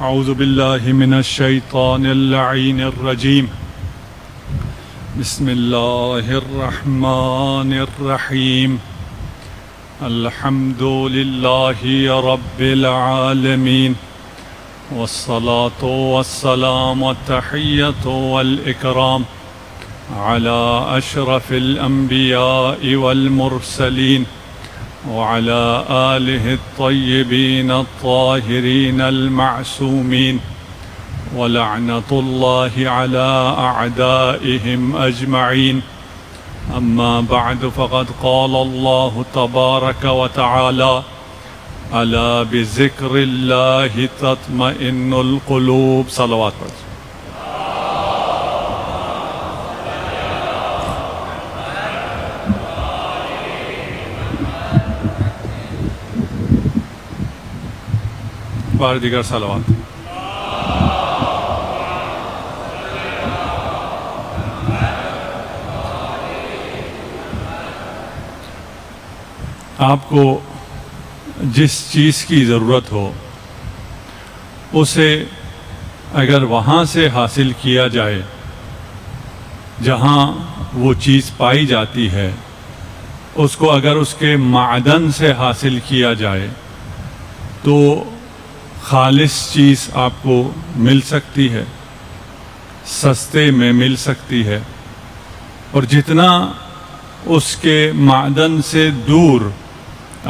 اعوذ باللہ من الشیطان اللعین الرجیم بسم اللہ الرحمن الرحیم الحمد للہ رب العالمین والصلاة والسلام والتحیۃ والاکرام علی اشرف الانبیاء والمرسلین وعلى آله الطيبين الطاهرين المعصومين ولعنة الله على أعدائهم أجمعين أما بعد فقد قال الله تبارك وتعالى ألا بذكر الله تطمئن القلوب صلوات پر بار دیگر صلوات. آپ کو جس چیز کی ضرورت ہو اسے اگر وہاں سے حاصل کیا جائے جہاں وہ چیز پائی جاتی ہے، اس کو اگر اس کے معدن سے حاصل کیا جائے تو خالص چیز آپ کو مل سکتی ہے، سستے میں مل سکتی ہے، اور جتنا اس کے معدن سے دور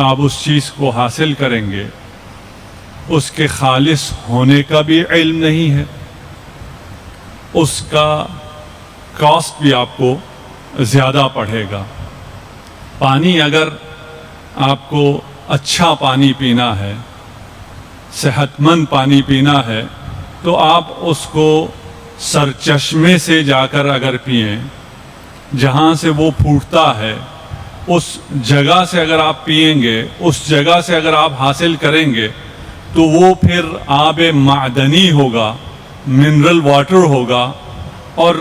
آپ اس چیز کو حاصل کریں گے اس کے خالص ہونے کا بھی علم نہیں ہے، اس کا کاسٹ بھی آپ کو زیادہ پڑے گا. پانی اگر آپ کو اچھا پانی پینا ہے، صحت مند پانی پینا ہے، تو آپ اس کو سرچشمے سے جا کر اگر پئیں، جہاں سے وہ پھوٹتا ہے اس جگہ سے اگر آپ پئیں گے، اس جگہ سے اگر آپ حاصل کریں گے تو وہ پھر آب معدنی ہوگا، منرل واٹر ہوگا. اور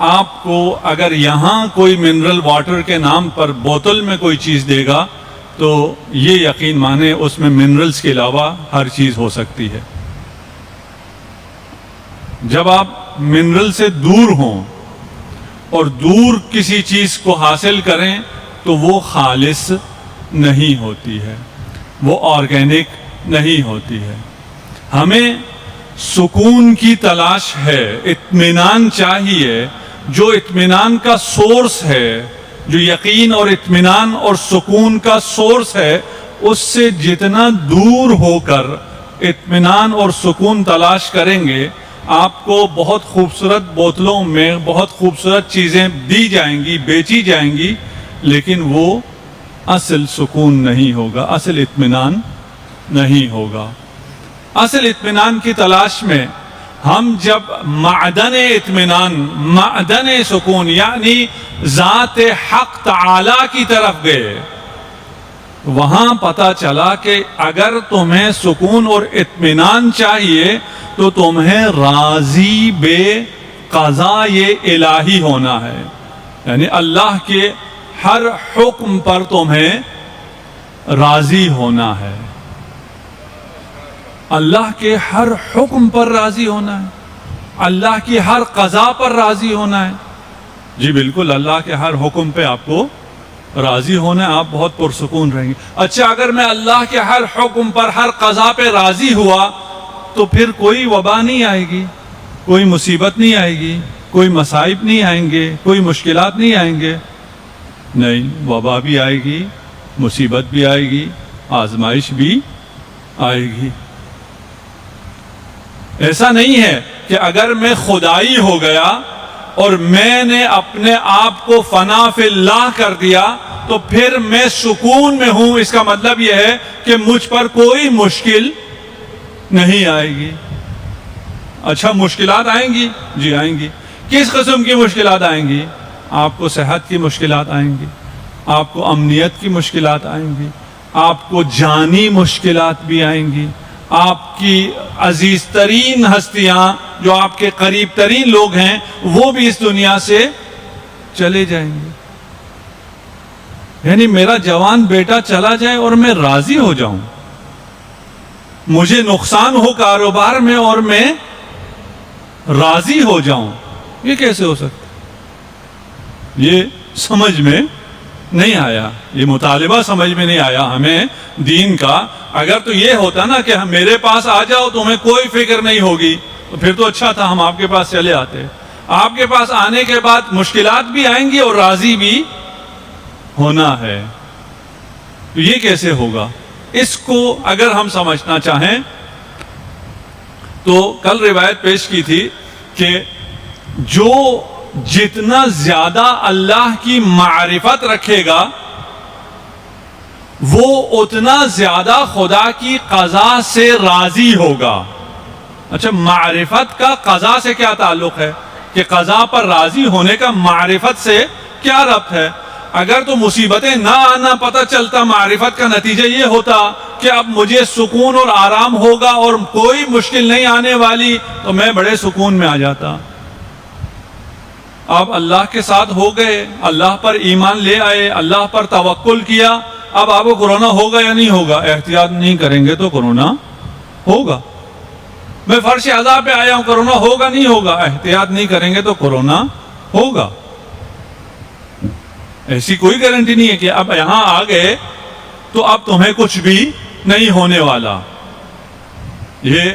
آپ کو اگر یہاں کوئی منرل واٹر کے نام پر بوتل میں کوئی چیز دے گا تو یہ یقین مانے اس میں منرلز کے علاوہ ہر چیز ہو سکتی ہے. جب آپ منرل سے دور ہوں اور دور کسی چیز کو حاصل کریں تو وہ خالص نہیں ہوتی ہے، وہ آرگینک نہیں ہوتی ہے. ہمیں سکون کی تلاش ہے، اطمینان چاہیے. جو اطمینان کا سورس ہے، جو یقین اور اطمینان اور سکون کا سورس ہے، اس سے جتنا دور ہو کر اطمینان اور سکون تلاش کریں گے، آپ کو بہت خوبصورت بوتلوں میں بہت خوبصورت چیزیں دی جائیں گی، بیچی جائیں گی، لیکن وہ اصل سکون نہیں ہوگا، اصل اطمینان نہیں ہوگا. اصل اطمینان کی تلاش میں ہم جب معدن اطمینان، معدن سکون یعنی ذات حق تعالی کی طرف گئے، وہاں پتہ چلا کہ اگر تمہیں سکون اور اطمینان چاہیے تو تمہیں راضی بے قضاء الہی ہونا ہے. یعنی اللہ کے ہر حکم پر تمہیں راضی ہونا ہے، اللہ کے ہر حکم پر راضی ہونا ہے، اللہ کی ہر قضا پر راضی ہونا ہے. جی بالکل، اللہ کے ہر حکم پہ آپ کو راضی ہونا ہے، آپ بہت پرسکون رہیں گے. اچھا، اگر میں اللہ کے ہر حکم پر، ہر قضا پہ راضی ہوا تو پھر کوئی وبا نہیں آئے گی، کوئی مصیبت نہیں آئے گی، کوئی مصائب نہیں آئیں گے، کوئی مشکلات نہیں آئیں گے. نہیں، وبا بھی آئے گی، مصیبت بھی آئے گی، آزمائش بھی آئے گی. ایسا نہیں ہے کہ اگر میں خدائی ہو گیا اور میں نے اپنے آپ کو فنا فی اللہ کر دیا تو پھر میں سکون میں ہوں. اس کا مطلب یہ ہے کہ مجھ پر کوئی مشکل نہیں آئے گی. اچھا، مشکلات آئیں گی؟ جی آئیں گی. کس قسم کی مشکلات آئیں گی؟ آپ کو صحت کی مشکلات آئیں گی، آپ کو امنیت کی مشکلات آئیں گی، آپ کو جانی مشکلات بھی آئیں گی، آپ کی عزیز ترین ہستیاں جو آپ کے قریب ترین لوگ ہیں وہ بھی اس دنیا سے چلے جائیں گے. یعنی میرا جوان بیٹا چلا جائے اور میں راضی ہو جاؤں، مجھے نقصان ہو کاروبار میں اور میں راضی ہو جاؤں، یہ کیسے ہو سکتا؟ یہ سمجھ میں نہیں آیا، یہ مطالبہ سمجھ میں نہیں آیا ہمیں دین کا۔ اگر تو یہ ہوتا نا کہ میرے پاس آ جاؤ تمہیں کوئی فکر نہیں ہوگی، تو پھر تو اچھا تھا، ہم آپ کے پاس چلے آتے۔ آپ کے پاس آنے کے بعد مشکلات بھی آئیں گی اور راضی بھی ہونا ہے، تو یہ کیسے ہوگا؟ اس کو اگر ہم سمجھنا چاہیں تو کل روایت پیش کی تھی کہ جو جتنا زیادہ اللہ کی معرفت رکھے گا وہ اتنا زیادہ خدا کی قضا سے راضی ہوگا۔ اچھا، معرفت کا قضا سے کیا تعلق ہے کہ قضا پر راضی ہونے کا معرفت سے کیا ربط ہے؟ اگر تو مصیبتیں نہ آنا پتہ چلتا، معرفت کا نتیجہ یہ ہوتا کہ اب مجھے سکون اور آرام ہوگا اور کوئی مشکل نہیں آنے والی، تو میں بڑے سکون میں آ جاتا۔ اب اللہ کے ساتھ ہو گئے، اللہ پر ایمان لے آئے، اللہ پر توکل کیا، اب آپ کو کرونا ہوگا یا نہیں ہوگا؟ احتیاط نہیں کریں گے تو کرونا ہوگا۔ میں فرش عذاب پہ آیا ہوں، کرونا ہوگا نہیں ہوگا؟ احتیاط نہیں کریں گے تو کرونا ہوگا۔ ایسی کوئی گارنٹی نہیں ہے کہ اب یہاں آ گئے تو اب تمہیں کچھ بھی نہیں ہونے والا۔ یہ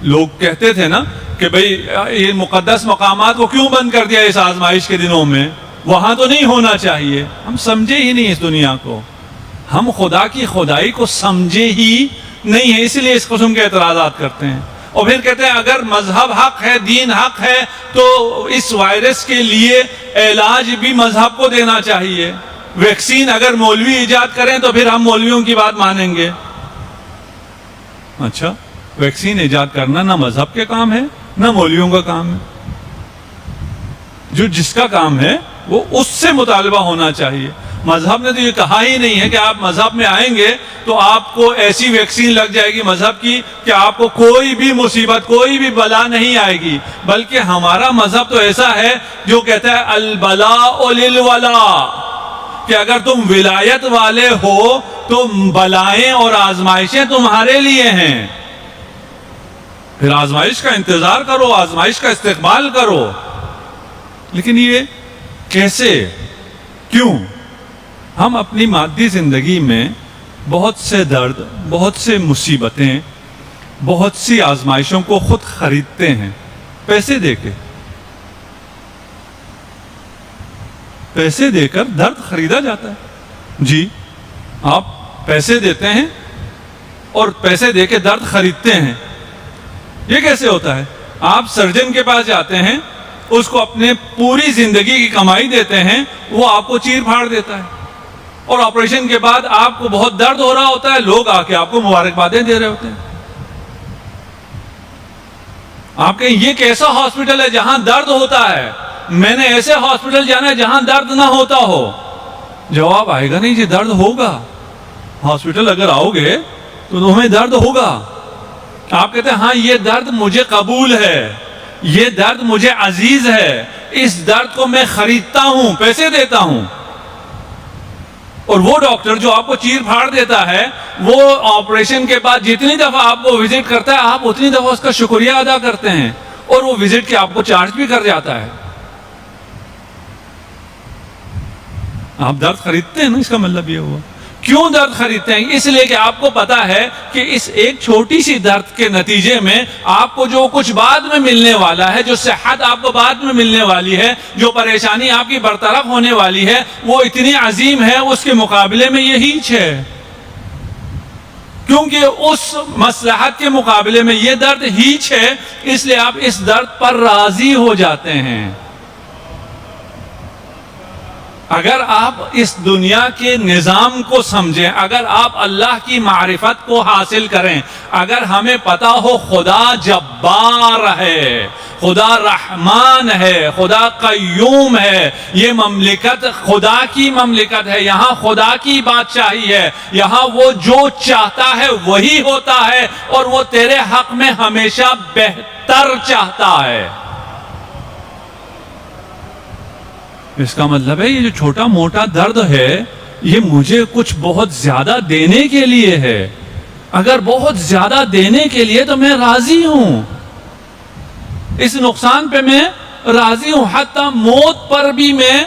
لوگ کہتے تھے نا کہ بھئی یہ مقدس مقامات کو کیوں بند کر دیا اس آزمائش کے دنوں میں، وہاں تو نہیں ہونا چاہیے۔ ہم سمجھے ہی نہیں اس دنیا کو، ہم خدا کی خدائی کو سمجھے ہی نہیں ہے، اس لیے اس قسم کے اعتراضات کرتے ہیں۔ اور پھر کہتے ہیں اگر مذہب حق ہے، دین حق ہے، تو اس وائرس کے لیے علاج بھی مذہب کو دینا چاہیے۔ ویکسین اگر مولوی ایجاد کریں تو پھر ہم مولویوں کی بات مانیں گے۔ اچھا، ویکسین ایجاد کرنا نہ مذہب کے کام ہے نہ مولویوں کا کام ہے، جو جس کا کام ہے وہ اس سے مطالبہ ہونا چاہیے۔ مذہب نے تو یہ کہا ہی نہیں ہے کہ آپ مذہب میں آئیں گے تو آپ کو ایسی ویکسین لگ جائے گی مذہب کی کہ آپ کو کوئی بھی مصیبت، کوئی بھی بلا نہیں آئے گی، بلکہ ہمارا مذہب تو ایسا ہے جو کہتا ہے البلاء للولاء، کہ اگر تم ولایت والے ہو تو بلائیں اور آزمائشیں تمہارے لیے ہیں، پھر آزمائش کا انتظار کرو، آزمائش کا استقبال کرو۔ لیکن یہ کیسے، کیوں؟ ہم اپنی مادی زندگی میں بہت سے درد، بہت سے مصیبتیں، بہت سی آزمائشوں کو خود خریدتے ہیں پیسے دے کے۔ پیسے دے کر درد خریدا جاتا ہے۔ جی، آپ پیسے دیتے ہیں اور پیسے دے کے درد خریدتے ہیں، یہ کیسے ہوتا ہے؟ آپ سرجن کے پاس جاتے ہیں، اس کو اپنے پوری زندگی کی کمائی دیتے ہیں، وہ آپ کو چیر پھاڑ دیتا ہے، اور آپریشن کے بعد آپ کو بہت درد ہو رہا ہوتا ہے، لوگ آ کے آپ کو مبارکبادیں دے رہے ہوتے ہیں۔ آپ کہیں یہ کیسا ہاسپٹل ہے جہاں درد ہوتا ہے؟ میں نے ایسے ہاسپٹل جانا ہے جہاں درد نہ ہوتا ہو۔ جواب آئے گا نہیں جی، درد ہوگا، ہاسپٹل اگر آؤ گے تو تمہیں درد ہوگا۔ آپ کہتے ہیں ہاں یہ درد مجھے قبول ہے، یہ درد مجھے عزیز ہے، اس درد کو میں خریدتا ہوں، پیسے دیتا ہوں۔ اور وہ ڈاکٹر جو آپ کو چیر پھاڑ دیتا ہے، وہ آپریشن کے بعد جتنی دفعہ آپ کو وزٹ کرتا ہے، آپ اتنی دفعہ اس کا شکریہ ادا کرتے ہیں، اور وہ وزٹ کے آپ کو چارج بھی کر جاتا ہے۔ آپ درد خریدتے ہیں نا، اس کا مطلب یہ ہوا۔ کیوں درد خریدتے ہیں؟ اس لیے کہ آپ کو پتا ہے کہ اس ایک چھوٹی سی درد کے نتیجے میں آپ کو جو کچھ بعد میں ملنے والا ہے، جو صحت آپ کو بعد میں ملنے والی ہے، جو پریشانی آپ کی برطرف ہونے والی ہے، وہ اتنی عظیم ہے، اس کے مقابلے میں یہ ہیچ ہے۔ کیونکہ اس مصلحت کے مقابلے میں یہ درد ہیچ ہے، اس لیے آپ اس درد پر راضی ہو جاتے ہیں۔ اگر آپ اس دنیا کے نظام کو سمجھیں، اگر آپ اللہ کی معرفت کو حاصل کریں، اگر ہمیں پتا ہو خدا جبار ہے، خدا رحمان ہے، خدا قیوم ہے، یہ مملکت خدا کی مملکت ہے، یہاں خدا کی بادشاہی ہے، یہاں وہ جو چاہتا ہے وہی ہوتا ہے، اور وہ تیرے حق میں ہمیشہ بہتر چاہتا ہے۔ اس کا مطلب ہے یہ جو چھوٹا موٹا درد ہے، یہ مجھے کچھ بہت زیادہ دینے کے لیے ہے۔ اگر بہت زیادہ دینے کے لیے تو میں راضی ہوں، اس نقصان پہ میں راضی ہوں، حتی موت پر بھی میں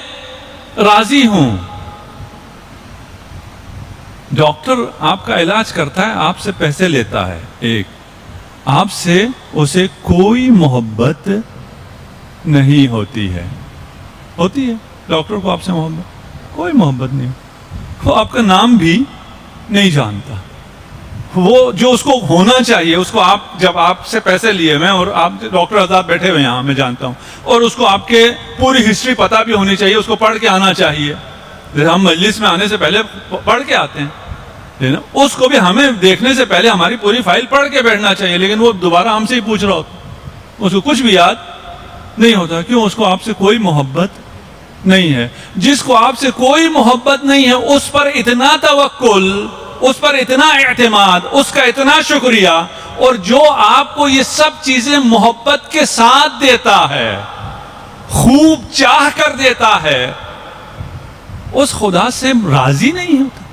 راضی ہوں۔ ڈاکٹر آپ کا علاج کرتا ہے، آپ سے پیسے لیتا ہے، ایک آپ سے اسے کوئی محبت نہیں ہوتی ہے۔ ہوتی ہے ڈاکٹر کو آپ سے محبت؟ کوئی محبت نہیں، وہ آپ کا نام بھی نہیں جانتا۔ وہ جو اس کو ہونا چاہیے، اس کو آپ جب آپ سے پیسے لیے میں، اور آپ ڈاکٹر آزاد بیٹھے ہوئے یہاں میں جانتا ہوں، اور اس کو آپ کے پوری ہسٹری پتہ بھی ہونی چاہیے، اس کو پڑھ کے آنا چاہیے، جیسے ہم مجلس میں آنے سے پہلے پڑھ کے آتے ہیں، اس کو بھی ہمیں دیکھنے سے پہلے ہماری پوری فائل پڑھ کے بیٹھنا چاہیے، لیکن وہ دوبارہ ہم سے ہی پوچھ رہا ہوتا، اس کو کچھ بھی یاد نہیں ہوتا۔ کیوں؟ اس کو آپ سے کوئی محبت نہیں ہے۔ جس کو آپ سے کوئی محبت نہیں ہے، اس پر اتنا توکل، اس پر اتنا اعتماد، اس کا اتنا شکریہ، اور جو آپ کو یہ سب چیزیں محبت کے ساتھ دیتا ہے، خوب چاہ کر دیتا ہے، اس خدا سے راضی نہیں ہوتا،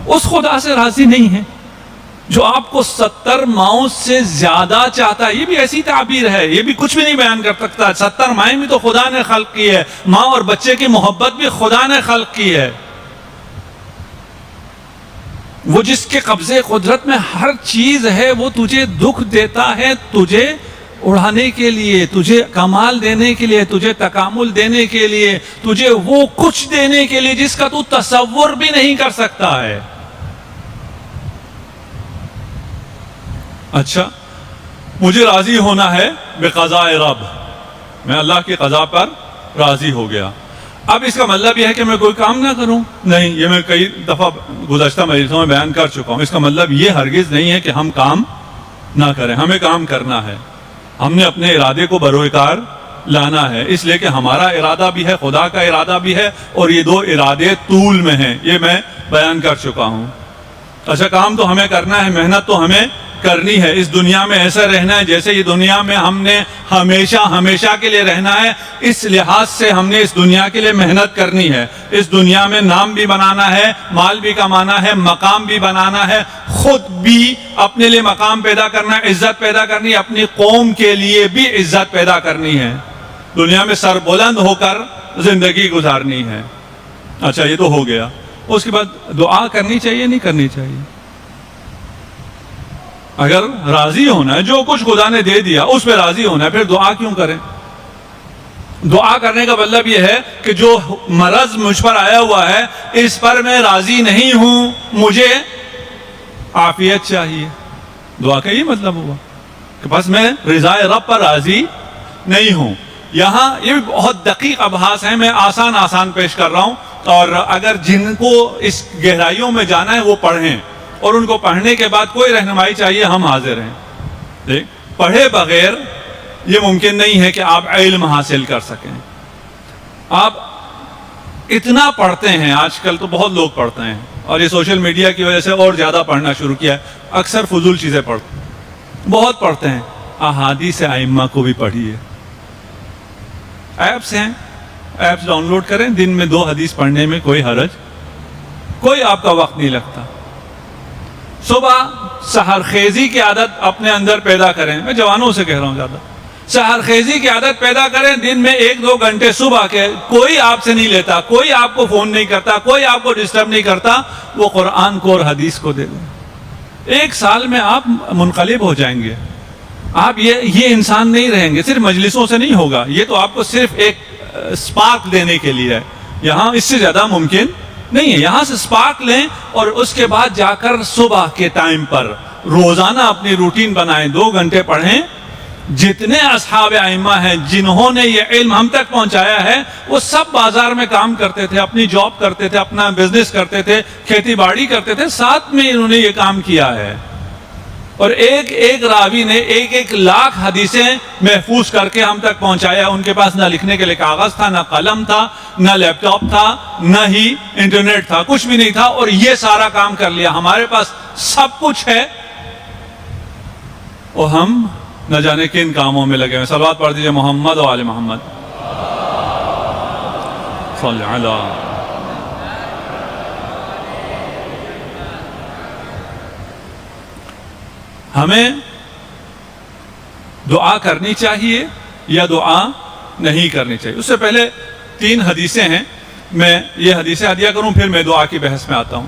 اس خدا سے راضی نہیں ہے جو آپ کو 70 ماؤں سے زیادہ چاہتا ہے۔ یہ بھی ایسی تعبیر ہے، یہ بھی کچھ بھی نہیں بیان کر سکتا۔ 70 مائیں بھی تو خدا نے خلق کی ہے، ماں اور بچے کی محبت بھی خدا نے خلق کی ہے۔ وہ جس کے قبضے قدرت میں ہر چیز ہے، وہ تجھے دکھ دیتا ہے تجھے اڑانے کے لیے، تجھے کمال دینے کے لیے، تجھے تکامل دینے کے لیے، تجھے وہ کچھ دینے کے لیے جس کا تو تصور بھی نہیں کر سکتا ہے۔ اچھا، مجھے راضی ہونا ہے بقضاء رب، میں اللہ کی قضا پر راضی ہو گیا۔ اب اس کا مطلب یہ ہے کہ میں کوئی کام نہ کروں؟ نہیں، یہ میں کئی دفعہ گزشتہ مجلسوں میں بیان کر چکا ہوں۔ اس کا مطلب یہ ہرگز نہیں ہے کہ ہم کام نہ کریں، ہمیں کام کرنا ہے، ہم نے اپنے ارادے کو بروئے کار لانا ہے، اس لیے کہ ہمارا ارادہ بھی ہے، خدا کا ارادہ بھی ہے، اور یہ دو ارادے طول میں ہیں، یہ میں بیان کر چکا ہوں۔ اچھا، کام تو ہمیں کرنا ہے، محنت تو ہمیں کرنی ہے، اس دنیا میں ایسا رہنا ہے جیسے یہ دنیا میں ہم نے ہمیشہ کے لیے رہنا ہے، اس لحاظ سے ہم نے اس دنیا کے لیے محنت کرنی ہے، اس دنیا میں نام بھی بنانا ہے، مال بھی کمانا ہے، مقام بھی بنانا ہے، خود بھی اپنے لیے مقام پیدا کرنا ہے، عزت پیدا کرنی ہے، اپنی قوم کے لیے بھی عزت پیدا کرنی ہے، دنیا میں سر بلند ہو کر زندگی گزارنی ہے۔ اچھا، یہ تو ہو گیا۔ اس کے بعد دعا کرنی چاہیے نہیں کرنی چاہیے؟ اگر راضی ہونا ہے، جو کچھ خدا نے دے دیا اس پہ راضی ہونا ہے، پھر دعا کیوں کریں؟ دعا کرنے کا مطلب یہ ہے کہ جو مرض مجھ پر آیا ہوا ہے اس پر میں راضی نہیں ہوں، مجھے عافیت چاہیے۔ دعا کا یہ مطلب ہوا کہ بس میں رضا رب پر راضی نہیں ہوں۔ یہاں یہ بھی بہت دقیق ابحاث ہیں، میں آسان پیش کر رہا ہوں، اور اگر جن کو اس گہرائیوں میں جانا ہے وہ پڑھیں، اور ان کو پڑھنے کے بعد کوئی رہنمائی چاہیے ہم حاضر ہیں۔ دیکھ، پڑھے بغیر یہ ممکن نہیں ہے کہ آپ علم حاصل کر سکیں۔ آپ اتنا پڑھتے ہیں، آج کل تو بہت لوگ پڑھتے ہیں، اور یہ سوشل میڈیا کی وجہ سے اور زیادہ پڑھنا شروع کیا ہے، اکثر فضول چیزیں پڑھتے ہیں، بہت پڑھتے ہیں۔ احادیث ائمہ کو بھی پڑھیے، ایپس ہیں، ایپس ڈاؤن لوڈ کریں، دن میں 2 حدیث پڑھنے میں کوئی حرج، کوئی آپ کا وقت نہیں لگتا۔ صبح سحر خیزی کی عادت اپنے اندر پیدا کریں، میں جوانوں سے کہہ رہا ہوں زیادہ، سحر خیزی کی عادت پیدا کریں، دن میں 1-2 گھنٹے صبح کے، کوئی آپ سے نہیں لیتا، کوئی آپ کو فون نہیں کرتا، کوئی آپ کو ڈسٹرب نہیں کرتا، وہ قرآن کو اور حدیث کو دے دیں۔ 1 سال میں آپ منقلب ہو جائیں گے، آپ یہ انسان نہیں رہیں گے۔ صرف مجلسوں سے نہیں ہوگا، یہ تو آپ کو صرف ایک سپارک دینے کے لیے ہے، یہاں اس سے زیادہ ممکن نہیں ہے۔ یہاں سے سپارک لیں، اور اس کے بعد جا کر صبح کے ٹائم پر روزانہ اپنی روٹین بنائیں، 2 گھنٹے پڑھیں۔ جتنے اصحاب ائمہ ہیں جنہوں نے یہ علم ہم تک پہنچایا ہے، وہ سب بازار میں کام کرتے تھے، اپنی جاب کرتے تھے، اپنا بزنس کرتے تھے، کھیتی باڑی کرتے تھے، ساتھ میں انہوں نے یہ کام کیا ہے، اور ایک راوی نے 1 لاکھ حدیثیں محفوظ کر کے ہم تک پہنچایا۔ ان کے پاس نہ لکھنے کے لیے کاغذ تھا، نہ قلم تھا، نہ لیپ ٹاپ تھا، نہ ہی انٹرنیٹ تھا، کچھ بھی نہیں تھا، اور یہ سارا کام کر لیا۔ ہمارے پاس سب کچھ ہے اور ہم نہ جانے کن کاموں میں لگے ہوئے۔ صلوات پڑھ دیجئے محمد و آل محمد صلی اللہ۔ ہمیں دعا کرنی چاہیے یا دعا نہیں کرنی چاہیے؟ اس سے پہلے 3 حدیثیں ہیں، میں یہ حدیثیں عدیہ کروں پھر میں دعا کی بحث میں آتا ہوں۔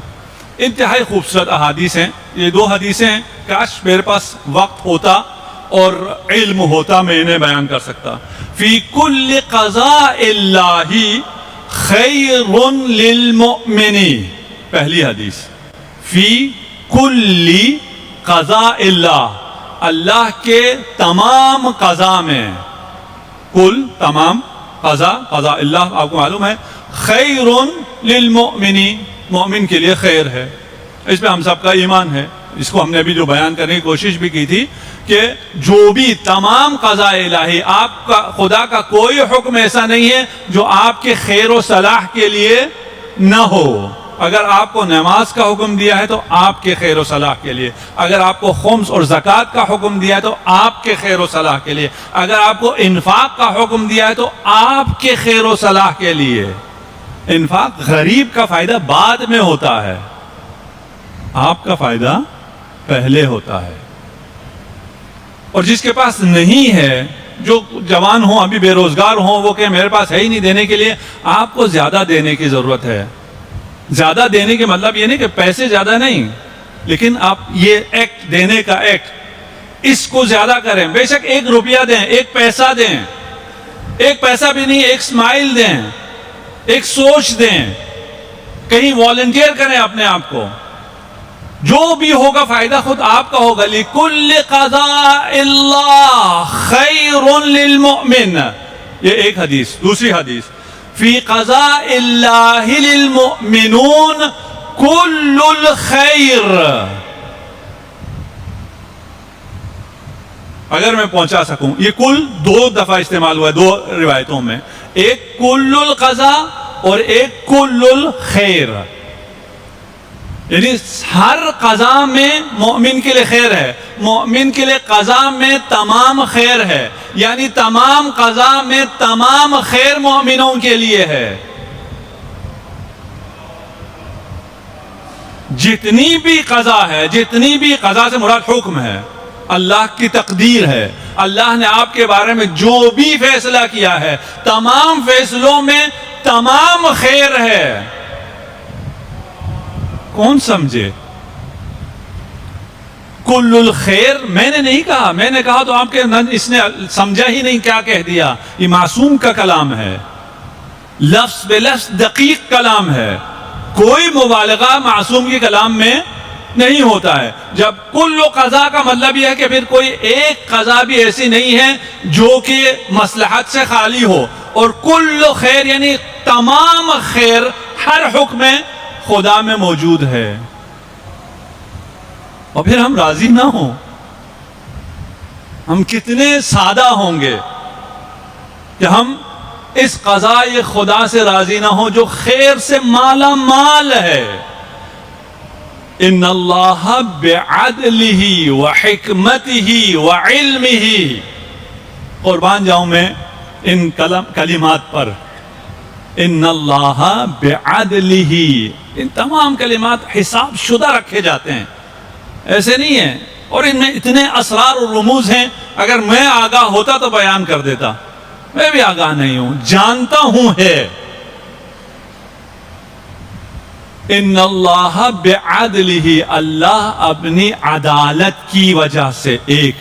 انتہائی خوبصورت احادیث ہیں یہ 2 حدیثیں ہیں، کاش میرے پاس وقت ہوتا اور علم ہوتا میں انہیں بیان کر سکتا۔ فی کل قضاء اللہ خیر للمؤمن، پہلی حدیث، فی کل قضاء اللہ، اللہ کے تمام قضاء میں، کل تمام، قضاء اللہ آپ کو معلوم ہے، خیر للمؤمن، مومن کے لیے خیر ہے۔ اس پہ ہم سب کا ایمان ہے، اس کو ہم نے ابھی جو بیان کرنے کی کوشش بھی کی تھی کہ جو بھی تمام قضاء الہی، آپ کا خدا کا کوئی حکم ایسا نہیں ہے جو آپ کے خیر و صلاح کے لیے نہ ہو۔ اگر آپ کو نماز کا حکم دیا ہے تو آپ کے خیر و صلاح کے لیے، اگر آپ کو خمس اور زکوٰۃ کا حکم دیا ہے تو آپ کے خیر و صلاح کے لیے، اگر آپ کو انفاق کا حکم دیا ہے تو آپ کے خیر و صلاح کے لیے۔ انفاق غریب کا فائدہ بعد میں ہوتا ہے، آپ کا فائدہ پہلے ہوتا ہے۔ اور جس کے پاس نہیں ہے، جو جوان ہوں ابھی بے روزگار ہوں، وہ کہ میرے پاس ہے ہی نہیں دینے کے لیے، آپ کو زیادہ دینے کی ضرورت ہے۔ زیادہ دینے کے مطلب یہ نہیں کہ پیسے زیادہ نہیں، لیکن آپ یہ ایکٹ، دینے کا ایکٹ، اس کو زیادہ کریں۔ بے شک 1 روپیہ دیں، 1 پیسہ دیں، 1 پیسہ بھی نہیں، 1 اسمائل دیں، 1 سوچ دیں، کہیں والنٹیئر کریں اپنے آپ کو، جو بھی ہوگا فائدہ خود آپ کا ہوگا۔ لِكُلِّ قَضَاءِ اللَّهِ خَيْرٌ لِلْمُؤْمِنِ، یہ ایک حدیث۔ دوسری حدیث، فی قضاء اللہ للمؤمنون کل الخیر، اگر میں پہنچا سکوں، یہ کل 2 دفعہ استعمال ہوا ہے 2 روایتوں میں، ایک کل القضاء اور ایک کل الخیر، یعنی ہر قضاء میں مومن کے لیے خیر ہے، مومن کے لیے قضاء میں تمام خیر ہے، یعنی تمام قضاء میں تمام خیر مومنوں کے لیے ہے۔ جتنی بھی قضاء ہے، جتنی بھی قضاء سے مراد حکم ہے، اللہ کی تقدیر ہے، اللہ نے آپ کے بارے میں جو بھی فیصلہ کیا ہے، تمام فیصلوں میں تمام خیر ہے۔ کون سمجھے؟ کل الخیر میں نے نہیں کہا، میں نے کہا تو آپ کے اس نے سمجھا ہی نہیں کیا کہہ دیا۔ یہ معصوم کا کلام ہے، لفظ بے لفظ دقیق کلام ہے، کوئی مبالغہ معصوم کے کلام میں نہیں ہوتا ہے۔ جب کل قضاء کا مطلب یہ ہے کہ پھر کوئی ایک قضاء بھی ایسی نہیں ہے جو کہ مصلحت سے خالی ہو، اور کل خیر یعنی تمام خیر، ہر حکم خدا میں موجود ہے۔ اور پھر ہم راضی نہ ہوں، ہم کتنے سادہ ہوں گے کہ ہم اس قضاء خدا سے راضی نہ ہوں جو خیر سے مالا مال ہے۔ ان اللہ بعدلہ وحکمتہ وعلمہ، قربان جاؤں میں ان کلمات پر، ان اللہ بعدلہ، ان تمام کلمات حساب شدہ رکھے جاتے ہیں، ایسے نہیں ہیں، اور ان میں اتنے اسرار اور رموز ہیں، اگر میں آگاہ ہوتا تو بیان کر دیتا، میں بھی آگاہ نہیں ہوں، جانتا ہوں ہے۔ ان اللہ بعدلہ، اللہ اپنی عدالت کی وجہ سے، ایک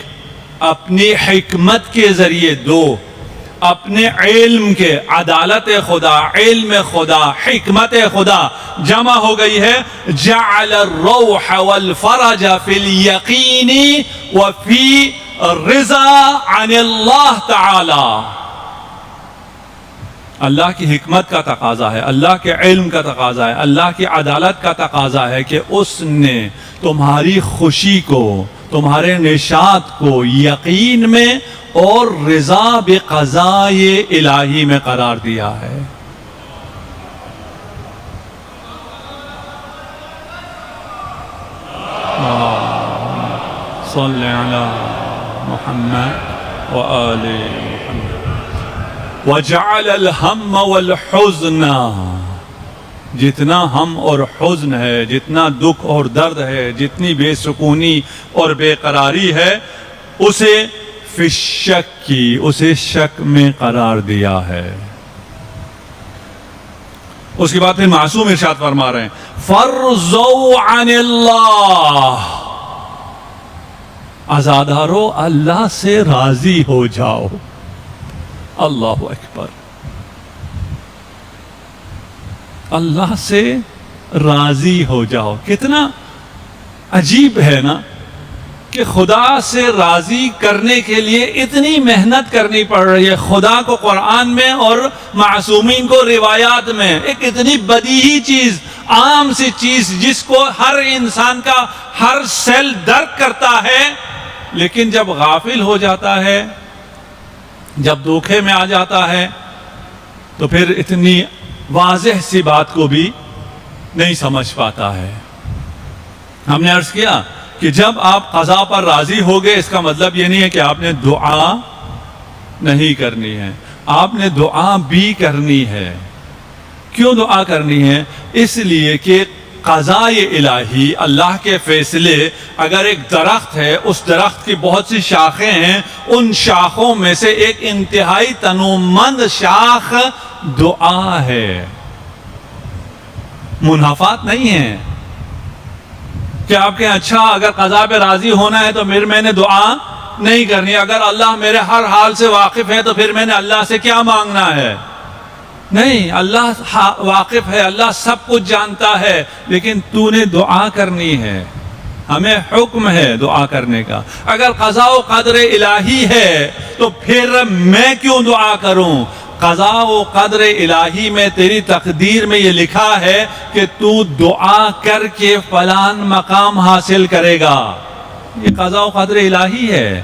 اپنی حکمت کے ذریعے، 2 اپنے علم کے، عدالت خدا، علم خدا، حکمت خدا جمع ہو گئی ہے۔ جعل الروح والفرج فی الیقین وفی الرضا عن اللہ تعالی۔ اللہ کی حکمت کا تقاضا ہے، اللہ کے علم کا تقاضا ہے، اللہ کی عدالت کا تقاضا ہے کہ اس نے تمہاری خوشی کو، تمہارے نشاط کو یقین میں اور رضا بقضاء الہی میں قرار دیا ہے۔ صلی علی محمد وآل محمد۔ وجعل الہم والحزن، جتنا ہم اور حزن ہے، جتنا دکھ اور درد ہے، جتنی بے سکونی اور بے قراری ہے، اسے فی الشک کی، اسے شک میں قرار دیا ہے۔ اس کے بعد پھر معصوم ارشاد فرما رہے ہیں فَارْضَوْا عَنِ اللَّهِ، عزادارو اللہ سے راضی ہو جاؤ۔ اللہ اکبر، اللہ سے راضی ہو جاؤ۔ کتنا عجیب ہے نا کہ خدا سے راضی کرنے کے لیے اتنی محنت کرنی پڑ رہی ہے۔ خدا کو قرآن میں اور معصومین کو روایات میں ایک اتنی بدیہی چیز، عام سی چیز جس کو ہر انسان کا ہر سیل درک کرتا ہے، لیکن جب غافل ہو جاتا ہے، جب دھوکے میں آ جاتا ہے، تو پھر اتنی واضح سی بات کو بھی نہیں سمجھ پاتا ہے۔ ہم نے عرض کیا کہ جب آپ قضا پر راضی ہوگے، اس کا مطلب یہ نہیں ہے کہ آپ نے دعا نہیں کرنی ہے، آپ نے دعا بھی کرنی ہے۔ کیوں دعا کرنی ہے؟ اس لیے کہ قضاء الہی، اللہ کے فیصلے، اگر ایک درخت ہے، اس درخت کی بہت سی شاخیں ہیں، ان شاخوں میں سے ایک انتہائی تنومند شاخ دعا ہے، منافات نہیں ہے کہ آپ کہیں اچھا اگر قضا پہ راضی ہونا ہے تو پھر میں نے دعا نہیں کرنی، اگر اللہ میرے ہر حال سے واقف ہے تو پھر میں نے اللہ سے کیا مانگنا ہے؟ نہیں، اللہ واقف ہے، اللہ سب کچھ جانتا ہے، لیکن تو نے دعا کرنی ہے، ہمیں حکم ہے دعا کرنے کا۔ اگر قضاء و قدر الہی ہے تو پھر میں کیوں دعا کروں؟ قضاء و قدر الہی میں، تیری تقدیر میں یہ لکھا ہے کہ تو دعا کر کے فلان مقام حاصل کرے گا۔ یہ قضاء و قدر الہی ہے،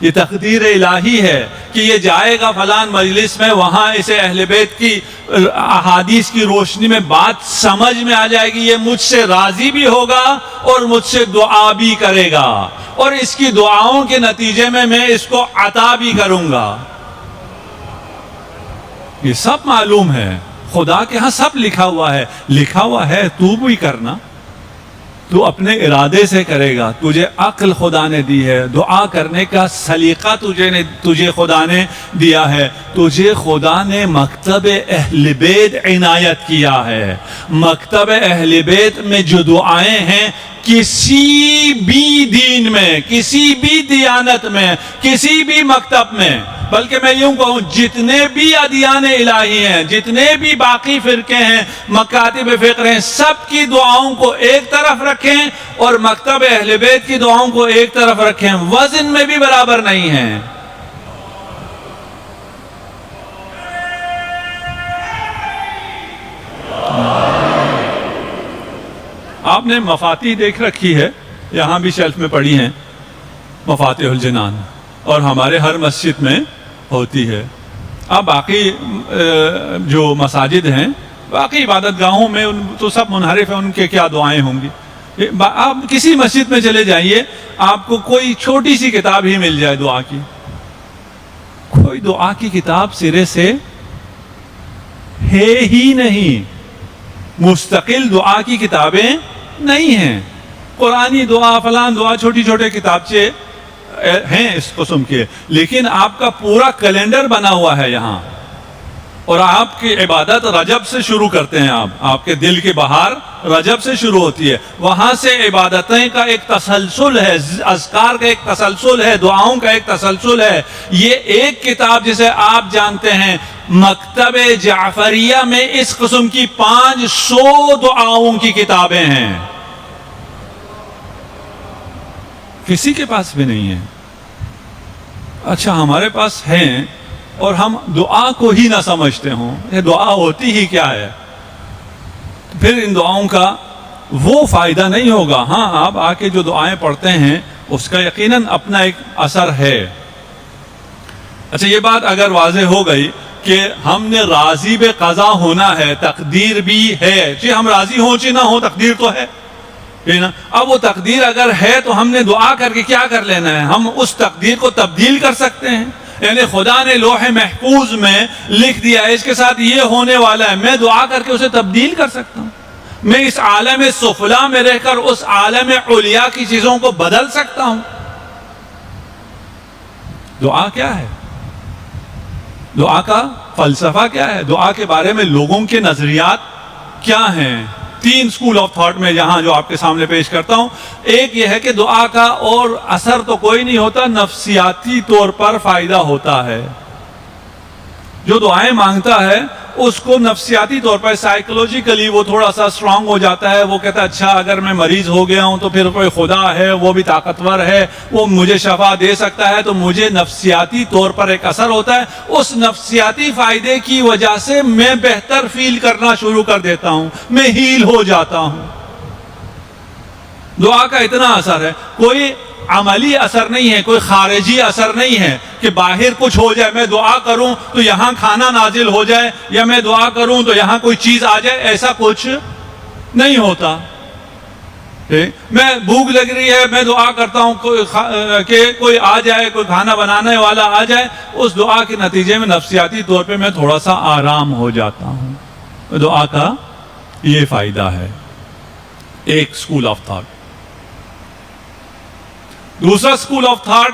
یہ تقدیر الہی ہے کہ یہ جائے گا فلان مجلس میں، وہاں اسے اہل بیت کی احادیث کی روشنی میں بات سمجھ میں آ جائے گی، یہ مجھ سے راضی بھی ہوگا اور مجھ سے دعا بھی کرے گا، اور اس کی دعاؤں کے نتیجے میں اس کو عطا بھی کروں گا۔ یہ سب معلوم ہے، خدا کے ہاں سب لکھا ہوا ہے، تو بھی کرنا، تو اپنے ارادے سے کرے گا۔ تجھے عقل خدا نے دی ہے، دعا کرنے کا سلیقہ تجھے خدا نے دیا ہے، تجھے خدا نے مکتب اہل بیت عنایت کیا ہے۔ مکتب اہل بیت میں جو دعائیں ہیں، کسی بھی دین میں، کسی بھی دیانت میں، کسی بھی مکتب میں، بلکہ میں یوں کہوں جتنے بھی ادیان الہی ہیں، جتنے بھی باقی فرقے ہیں، مکاتب فقہ ہیں، سب کی دعاؤں کو ایک طرف رکھیں اور مکتب اہل بیت کی دعاؤں کو ایک طرف رکھیں، وزن میں بھی برابر نہیں ہیں۔ آپ نے مفاتیح دیکھ رکھی ہے، یہاں بھی شیلف میں پڑی ہیں، مفاتیح الجنان، اور ہمارے ہر مسجد میں ہوتی ہے۔ اب باقی جو مساجد ہیں، باقی عبادت گاہوں میں تو سب منحرف ہیں، ان کے کیا دعائیں ہوں گی۔ آپ کسی مسجد میں چلے جائیے، آپ کو کوئی چھوٹی سی کتاب ہی مل جائے دعا کی، کوئی دعا کی کتاب سرے سے ہے ہی نہیں، مستقل دعا کی کتابیں نہیں ہیں۔ قرآنی دعا، فلان دعا، چھوٹی چھوٹے کتابچے ہیں اس قسم کے، لیکن آپ کا پورا کیلنڈر بنا ہوا ہے یہاں، اور آپ کی عبادت رجب سے شروع کرتے ہیں، آپ کے دل کی بہار رجب سے شروع ہوتی ہے، وہاں سے عبادتیں کا ایک تسلسل ہے، اذکار کا ایک تسلسل ہے، دعاؤں کا ایک تسلسل ہے۔ یہ ایک کتاب جسے آپ جانتے ہیں، مکتب جعفریہ میں اس قسم کی 500 دعاؤں کی کتابیں ہیں، کسی کے پاس بھی نہیں ہے۔ اچھا ہمارے پاس ہیں اور ہم دعا کو ہی نہ سمجھتے ہوں، یہ دعا ہوتی ہی کیا ہے، پھر ان دعاؤں کا وہ فائدہ نہیں ہوگا۔ ہاں، آپ آ کے جو دعائیں پڑھتے ہیں اس کا یقیناً اپنا ایک اثر ہے۔ اچھا، یہ بات اگر واضح ہو گئی کہ ہم نے راضی بے قضا ہونا ہے، تقدیر بھی ہے، چاہے ہم راضی ہوں چاہے نہ ہوں، تقدیر تو ہے۔ اب وہ تقدیر اگر ہے تو ہم نے دعا کر کے کیا کر لینا ہے؟ ہم اس تقدیر کو تبدیل کر سکتے ہیں، یعنی خدا نے لوح محفوظ میں لکھ دیا ہے اس کے ساتھ یہ ہونے والا ہے، میں دعا کر کے اسے تبدیل کر سکتا ہوں، میں اس عالم سفلا میں رہ کر اس عالم علیاء کی چیزوں کو بدل سکتا ہوں۔ دعا کیا ہے؟ دعا کا فلسفہ کیا ہے؟ دعا کے بارے میں لوگوں کے نظریات کیا ہیں؟ 3 اسکول آف تھاٹ میں یہاں جو آپ کے سامنے پیش کرتا ہوں۔ ایک یہ ہے کہ دعا کا اور اثر تو کوئی نہیں ہوتا، نفسیاتی طور پر فائدہ ہوتا ہے۔ جو دعائیں مانگتا ہے اس کو نفسیاتی طور پر سائیکولوجیکلی وہ تھوڑا سا اسٹرانگ ہو جاتا ہے، وہ کہتا ہے اچھا اگر میں مریض ہو گیا ہوں تو پھر کوئی خدا ہے، وہ بھی طاقتور ہے، وہ مجھے شفا دے سکتا ہے، تو مجھے نفسیاتی طور پر ایک اثر ہوتا ہے، اس نفسیاتی فائدے کی وجہ سے میں بہتر فیل کرنا شروع کر دیتا ہوں، میں ہیل ہو جاتا ہوں۔ دعا کا اتنا اثر ہے، کوئی عملی اثر نہیں ہے، کوئی خارجی اثر نہیں ہے کہ باہر کچھ ہو جائے، میں دعا کروں تو یہاں کھانا نازل ہو جائے، یا میں دعا کروں تو یہاں کوئی چیز آ جائے، ایسا کچھ نہیں ہوتا۔ میں بھوک لگ رہی ہے، میں دعا کرتا ہوں کہ کوئی آ جائے، کوئی کھانا بنانے والا آ جائے، اس دعا کے نتیجے میں نفسیاتی طور پہ میں تھوڑا سا آرام ہو جاتا ہوں۔ دعا کا یہ فائدہ ہے، ایک اسکول آف تھاٹ۔ دوسرا اسکول آف تھاٹ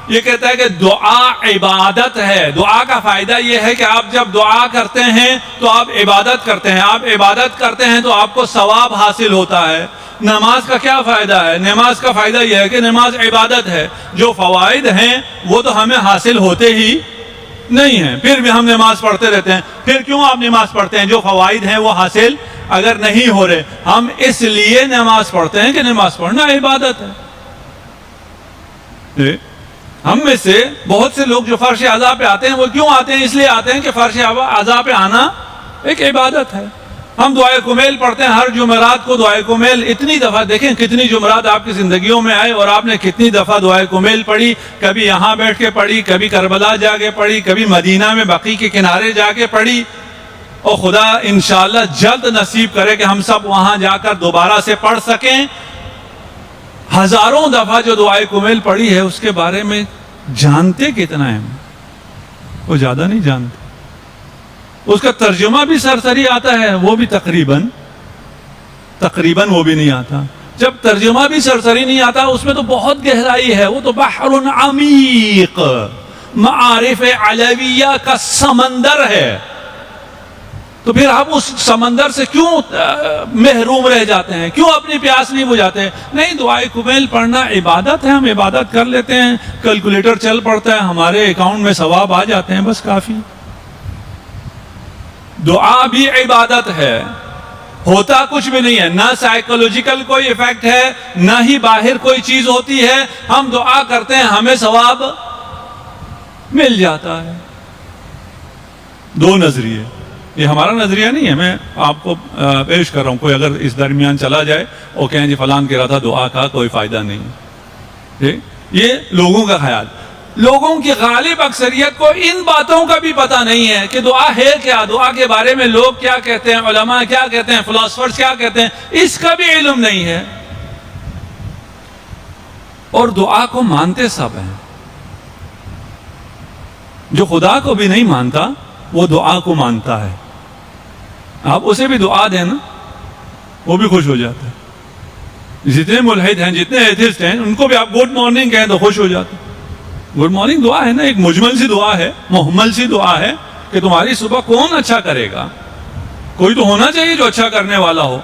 یہ کہتا ہے کہ دعا عبادت ہے۔ دعا کا فائدہ یہ ہے کہ آپ جب دعا کرتے ہیں تو آپ عبادت کرتے ہیں، آپ عبادت کرتے ہیں تو آپ کو ثواب حاصل ہوتا ہے۔ نماز کا کیا فائدہ ہے؟ نماز کا فائدہ یہ ہے کہ نماز عبادت ہے، جو فوائد ہیں وہ تو ہمیں حاصل ہوتے ہی نہیں ہیں، پھر بھی ہم نماز پڑھتے رہتے ہیں۔ پھر کیوں آپ نماز پڑھتے ہیں؟ جو فوائد ہیں وہ حاصل اگر نہیں ہو رہے، ہم اس لیے نماز پڑھتے ہیں کہ نماز پڑھنا عبادت ہے۔ ہم میں سے بہت سے لوگ جو فرش اعضاء پہ آتے ہیں وہ کیوں آتے ہیں؟ اس لیے آتے ہیں کہ فرش اعضاء پہ آنا ایک عبادت ہے۔ ہم دعائے کمیل پڑھتے ہیں ہر جمعرات کو، دعائے کمیل اتنی دفعہ، دیکھیں کتنی جمعرات آپ کی زندگیوں میں آئے اور آپ نے کتنی دفعہ دعائے کمیل پڑھی، کبھی یہاں بیٹھ کے پڑھی، کبھی کربلا جا کے پڑھی، کبھی مدینہ میں بقیع کے کنارے جا کے پڑھی، اور خدا انشاءاللہ جلد نصیب کرے کہ ہم سب وہاں جا کر دوبارہ سے پڑھ سکیں۔ ہزاروں دفعہ جو دعائے کمیل پڑھی ہے اس کے بارے میں جانتے کتنا ہے؟ وہ زیادہ نہیں جانتے۔ اس کا ترجمہ بھی سرسری آتا ہے، وہ بھی تقریباً وہ بھی نہیں آتا۔ جب ترجمہ بھی سرسری نہیں آتا اس میں تو بہت گہرائی ہے، وہ تو بحر عمیق، معارف علویہ کا سمندر ہے۔ تو پھر ہم اس سمندر سے کیوں محروم رہ جاتے ہیں؟ کیوں اپنی پیاس نہیں بجھاتے؟ نہیں، دعائے کمیل پڑھنا عبادت ہے، ہم عبادت کر لیتے ہیں، کیلکولیٹر چل پڑتا ہے، ہمارے اکاؤنٹ میں ثواب آ جاتے ہیں، بس کافی۔ دعا بھی عبادت ہے، ہوتا کچھ بھی نہیں ہے، نہ سائیکولوجیکل کوئی ایفیکٹ ہے، نہ ہی باہر کوئی چیز ہوتی ہے، ہم دعا کرتے ہیں ہمیں ثواب مل جاتا ہے۔ دو نظریے، یہ ہمارا نظریہ نہیں ہے، میں آپ کو پیش کر رہا ہوں۔ کوئی اگر اس درمیان چلا جائے اور کہیں جی فلان کہہ رہا تھا دعا کا کوئی فائدہ نہیں، یہ لوگوں کا خیال۔ لوگوں کی غالب اکثریت کو ان باتوں کا بھی پتہ نہیں ہے کہ دعا ہے کیا، دعا کے بارے میں لوگ کیا کہتے ہیں، علماء کیا کہتے ہیں، فلاسفرز کیا کہتے ہیں، اس کا بھی علم نہیں ہے۔ اور دعا کو مانتے سب ہیں، جو خدا کو بھی نہیں مانتا وہ دعا کو مانتا ہے۔ آپ اسے بھی دعا دیں نا، وہ بھی خوش ہو جاتا ہے۔ جتنے ملحد ہیں، جتنے ایتھسٹ ہیں، ان کو بھی آپ گڈ مارننگ کہیں تو خوش ہو جاتے ہیں۔ گڈ مارننگ دعا ہے نا، ایک مجمل سی دعا ہے، محمل سی دعا ہے کہ تمہاری صبح کون اچھا کرے گا؟ کوئی تو ہونا چاہیے جو اچھا کرنے والا ہو،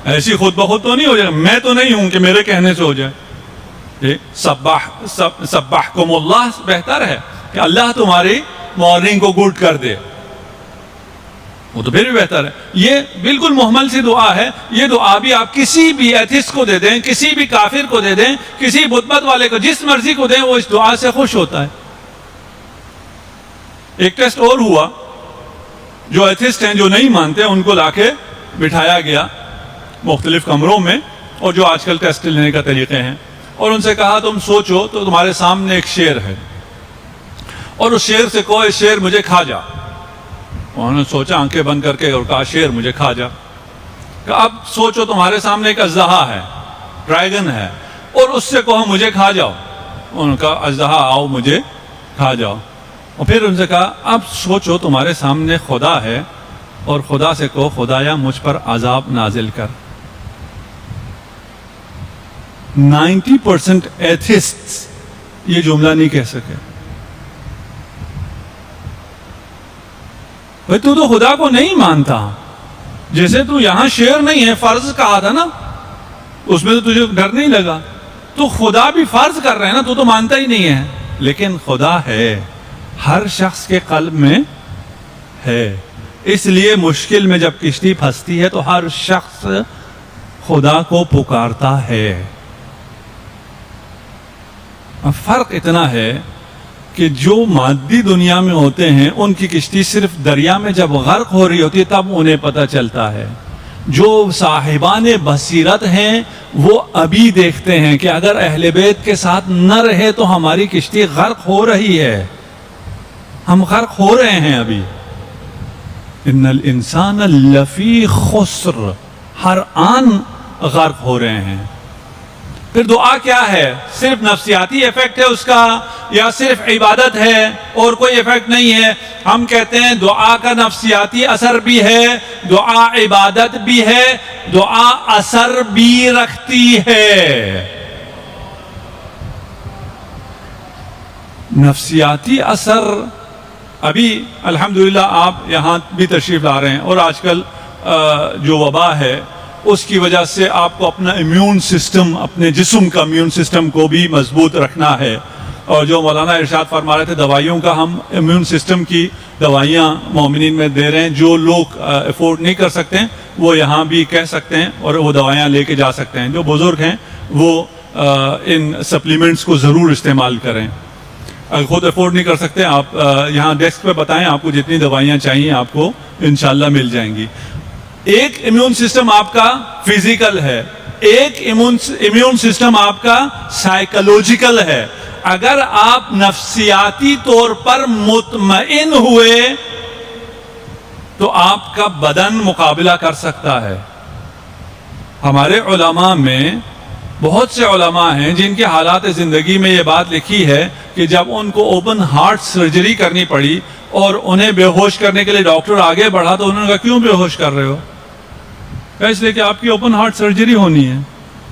ایسی خود بخود تو نہیں ہو جائے گا، میں تو نہیں ہوں کہ میرے کہنے سے ہو جائے۔ سبحکم اللہ بہتر ہے کہ اللہ تمہاری مارننگ کو گڈ کر دے، وہ تو پھر بھی بہتر ہے۔ یہ بالکل محمل سی دعا ہے۔ یہ دعا بھی آپ کسی بھی ایتھسٹ کو دے دیں، کسی بھی کافر کو دے دیں، کسی بت مت والے کو، جس مرضی کو دیں، وہ اس دعا سے خوش ہوتا ہے۔ ایک ٹیسٹ اور ہوا، جو ایتھسٹ ہیں، جو نہیں مانتے، ان کو لا کے بٹھایا گیا مختلف کمروں میں، اور جو آج کل ٹیسٹ لینے کا طریقے ہیں، اور ان سے کہا تم سوچو تو تمہارے سامنے ایک شیر ہے، اور اس شیر سے کہو اس شیر مجھے کھا جا۔ انہوں نے سوچا آنکھیں بند کر کے اور کہا شیر مجھے کھا جا۔ کہ اب سوچو تمہارے سامنے ایک اژدہا ہے، ڈریگن ہے، اور اس سے کہو مجھے کھا جاؤ۔ انہوں نے کہا اژدہا آؤ مجھے کھا جاؤ۔ اور پھر ان سے کہا اب سوچو تمہارے سامنے خدا ہے اور خدا سے کہو خدایا مجھ پر عذاب نازل کر. 90% ایتھسٹس یہ جملہ نہیں کہہ سکے. بھائی تو خدا کو نہیں مانتا. جیسے تو یہاں شعر نہیں ہے، فرض کہا تھا نا، اس میں تو تجھے ڈر نہیں لگا. تو خدا بھی فرض کر رہے ہیں نا، تو مانتا ہی نہیں ہے. لیکن خدا ہے، ہر شخص کے قلب میں ہے. اس لیے مشکل میں جب کشتی پھنستی ہے تو ہر شخص خدا کو پکارتا ہے. فرق اتنا ہے کہ جو مادی دنیا میں ہوتے ہیں ان کی کشتی صرف دریا میں جب غرق ہو رہی ہوتی ہے تب انہیں پتہ چلتا ہے. جو صاحبان بصیرت ہیں وہ ابھی دیکھتے ہیں کہ اگر اہل بیت کے ساتھ نہ رہے تو ہماری کشتی غرق ہو رہی ہے، ہم غرق ہو رہے ہیں ابھی. ان الانسان لفی خسر، ہر آن غرق ہو رہے ہیں. پھر دعا کیا ہے؟ صرف نفسیاتی ایفیکٹ ہے اس کا یا صرف عبادت ہے اور کوئی ایفیکٹ نہیں ہے؟ ہم کہتے ہیں دعا کا نفسیاتی اثر بھی ہے، دعا عبادت بھی ہے، دعا اثر بھی رکھتی ہے. نفسیاتی اثر ابھی الحمدللہ آپ یہاں بھی تشریف لا رہے ہیں، اور آج کل جو وبا ہے اس کی وجہ سے آپ کو اپنا امیون سسٹم، اپنے جسم کا امیون سسٹم کو بھی مضبوط رکھنا ہے. اور جو مولانا ارشاد فرما رہے تھے دوائیوں کا، ہم امیون سسٹم کی دوائیاں مومنین میں دے رہے ہیں. جو لوگ افورڈ نہیں کر سکتے ہیں وہ یہاں بھی کہہ سکتے ہیں اور وہ دوائیاں لے کے جا سکتے ہیں. جو بزرگ ہیں وہ ان سپلیمنٹس کو ضرور استعمال کریں. اگر خود افورڈ نہیں کر سکتے آپ یہاں ڈیسک پہ بتائیں، آپ کو جتنی دوائیاں چاہیے آپ کو انشاءاللہ مل جائیں گی. ایک امیون سسٹم آپ کا فزیکل ہے، ایک امیون سسٹم آپ کا سائیکولوجیکل ہے. اگر آپ نفسیاتی طور پر مطمئن ہوئے تو آپ کا بدن مقابلہ کر سکتا ہے. ہمارے علماء میں بہت سے علماء ہیں جن کے حالات زندگی میں یہ بات لکھی ہے کہ جب ان کو اوپن ہارٹ سرجری کرنی پڑی اور انہیں بے ہوش کرنے کے لیے ڈاکٹر آگے بڑھا تو انہوں نے کہا کیوں بے ہوش کر رہے ہو؟ کہا اس لیے کہ آپ کی اوپن ہارٹ سرجری ہونی ہے.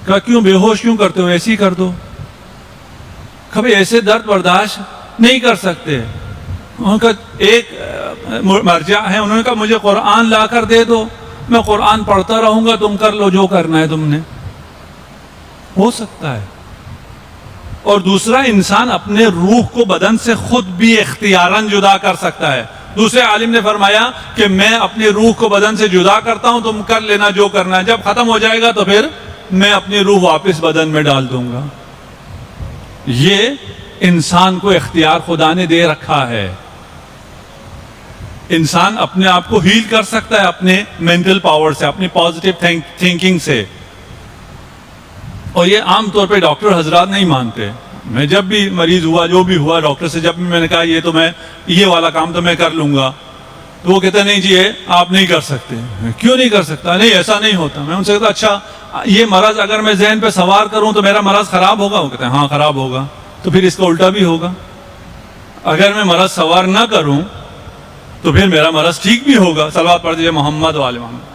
کہا کیوں بے ہوش کیوں کرتے ہو؟ ایسے ہی کر دو. کبھی ایسے درد برداشت نہیں کر سکتے. انہوں نے کہا ایک مرجع ہے، انہوں نے کہا مجھے قرآن لا کر دے دو، میں قرآن پڑھتا رہوں گا، تم کر لو جو کرنا ہے تم نے. ہو سکتا ہے. اور دوسرا، انسان اپنے روح کو بدن سے خود بھی اختیاراً جدا کر سکتا ہے. دوسرے عالم نے فرمایا کہ میں اپنی روح کو بدن سے جدا کرتا ہوں، تم کر لینا جو کرنا ہے، جب ختم ہو جائے گا تو پھر میں اپنی روح واپس بدن میں ڈال دوں گا. یہ انسان کو اختیار خدا نے دے رکھا ہے. انسان اپنے آپ کو ہیل کر سکتا ہے اپنے مینٹل پاور سے، اپنی پازیٹیو تھنکنگ سے. اور یہ عام طور پہ ڈاکٹر حضرات نہیں مانتے. میں جب بھی مریض ہوا، جو بھی ہوا، ڈاکٹر سے جب بھی میں نے کہا یہ والا کام تو میں کر لوں گا، تو وہ کہتے ہیں نہیں جی یہ آپ نہیں کر سکتے. کیوں نہیں کر سکتا؟ نہیں ایسا نہیں ہوتا. میں ان سے کہتا اچھا یہ مرض اگر میں ذہن پہ سوار کروں تو میرا مرض خراب ہوگا؟ وہ کہتے ہیں ہاں خراب ہوگا. تو پھر اس کا الٹا بھی ہوگا. اگر میں مرض سوار نہ کروں تو پھر میرا مرض ٹھیک بھی ہوگا. صلوات پڑھ دیجیے محمد و آل محمد.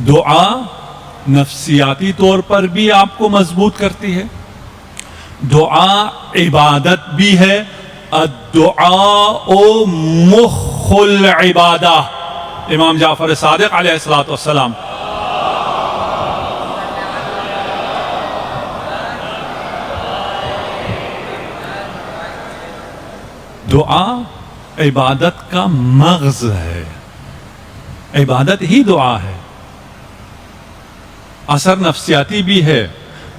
دعا نفسیاتی طور پر بھی آپ کو مضبوط کرتی ہے. دعا عبادت بھی ہے. الدعاء مخ العبادہ، امام جعفر صادق علیہ الصلوۃ والسلام. دعا عبادت کا مغز ہے. عبادت ہی دعا ہے. اثر نفسیاتی بھی ہے،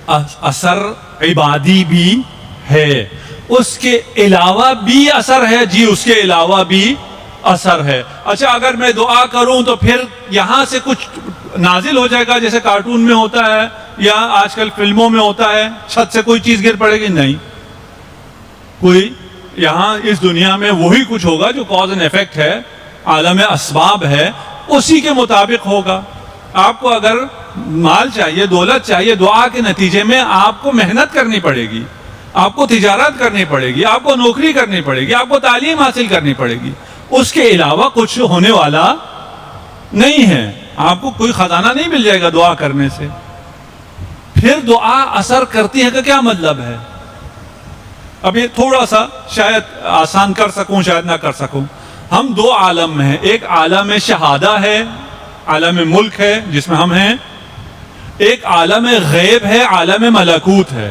اثر عبادی بھی ہے. اس کے علاوہ بھی اثر ہے. جی اس کے علاوہ بھی اثر ہے. اچھا اگر میں دعا کروں تو پھر یہاں سے کچھ نازل ہو جائے گا جیسے کارٹون میں ہوتا ہے یا آج کل فلموں میں ہوتا ہے، چھت سے کوئی چیز گر پڑے گی؟ نہیں. کوئی یہاں اس دنیا میں وہی کچھ ہوگا جو کاز اینڈ ایفیکٹ ہے، عالم اسباب ہے. اسی کے مطابق ہوگا. آپ کو اگر مال چاہیے، دولت چاہیے، دعا کے نتیجے میں آپ کو محنت کرنی پڑے گی، آپ کو تجارت کرنی پڑے گی، آپ کو نوکری کرنی پڑے گی، آپ کو تعلیم حاصل کرنی پڑے گی. اس کے علاوہ کچھ ہونے والا نہیں ہے. آپ کو کوئی خزانہ نہیں مل جائے گا دعا کرنے سے. پھر دعا اثر کرتی ہے کا کیا مطلب ہے؟ اب یہ تھوڑا سا شاید آسان کر سکوں، شاید نہ کر سکوں. ہم دو عالم میں ہیں. ایک عالم شہادہ ہے، عالم ملک ہے جس میں ہم ہیں. ایک عالم غیب ہے، عالم ملکوت ہے.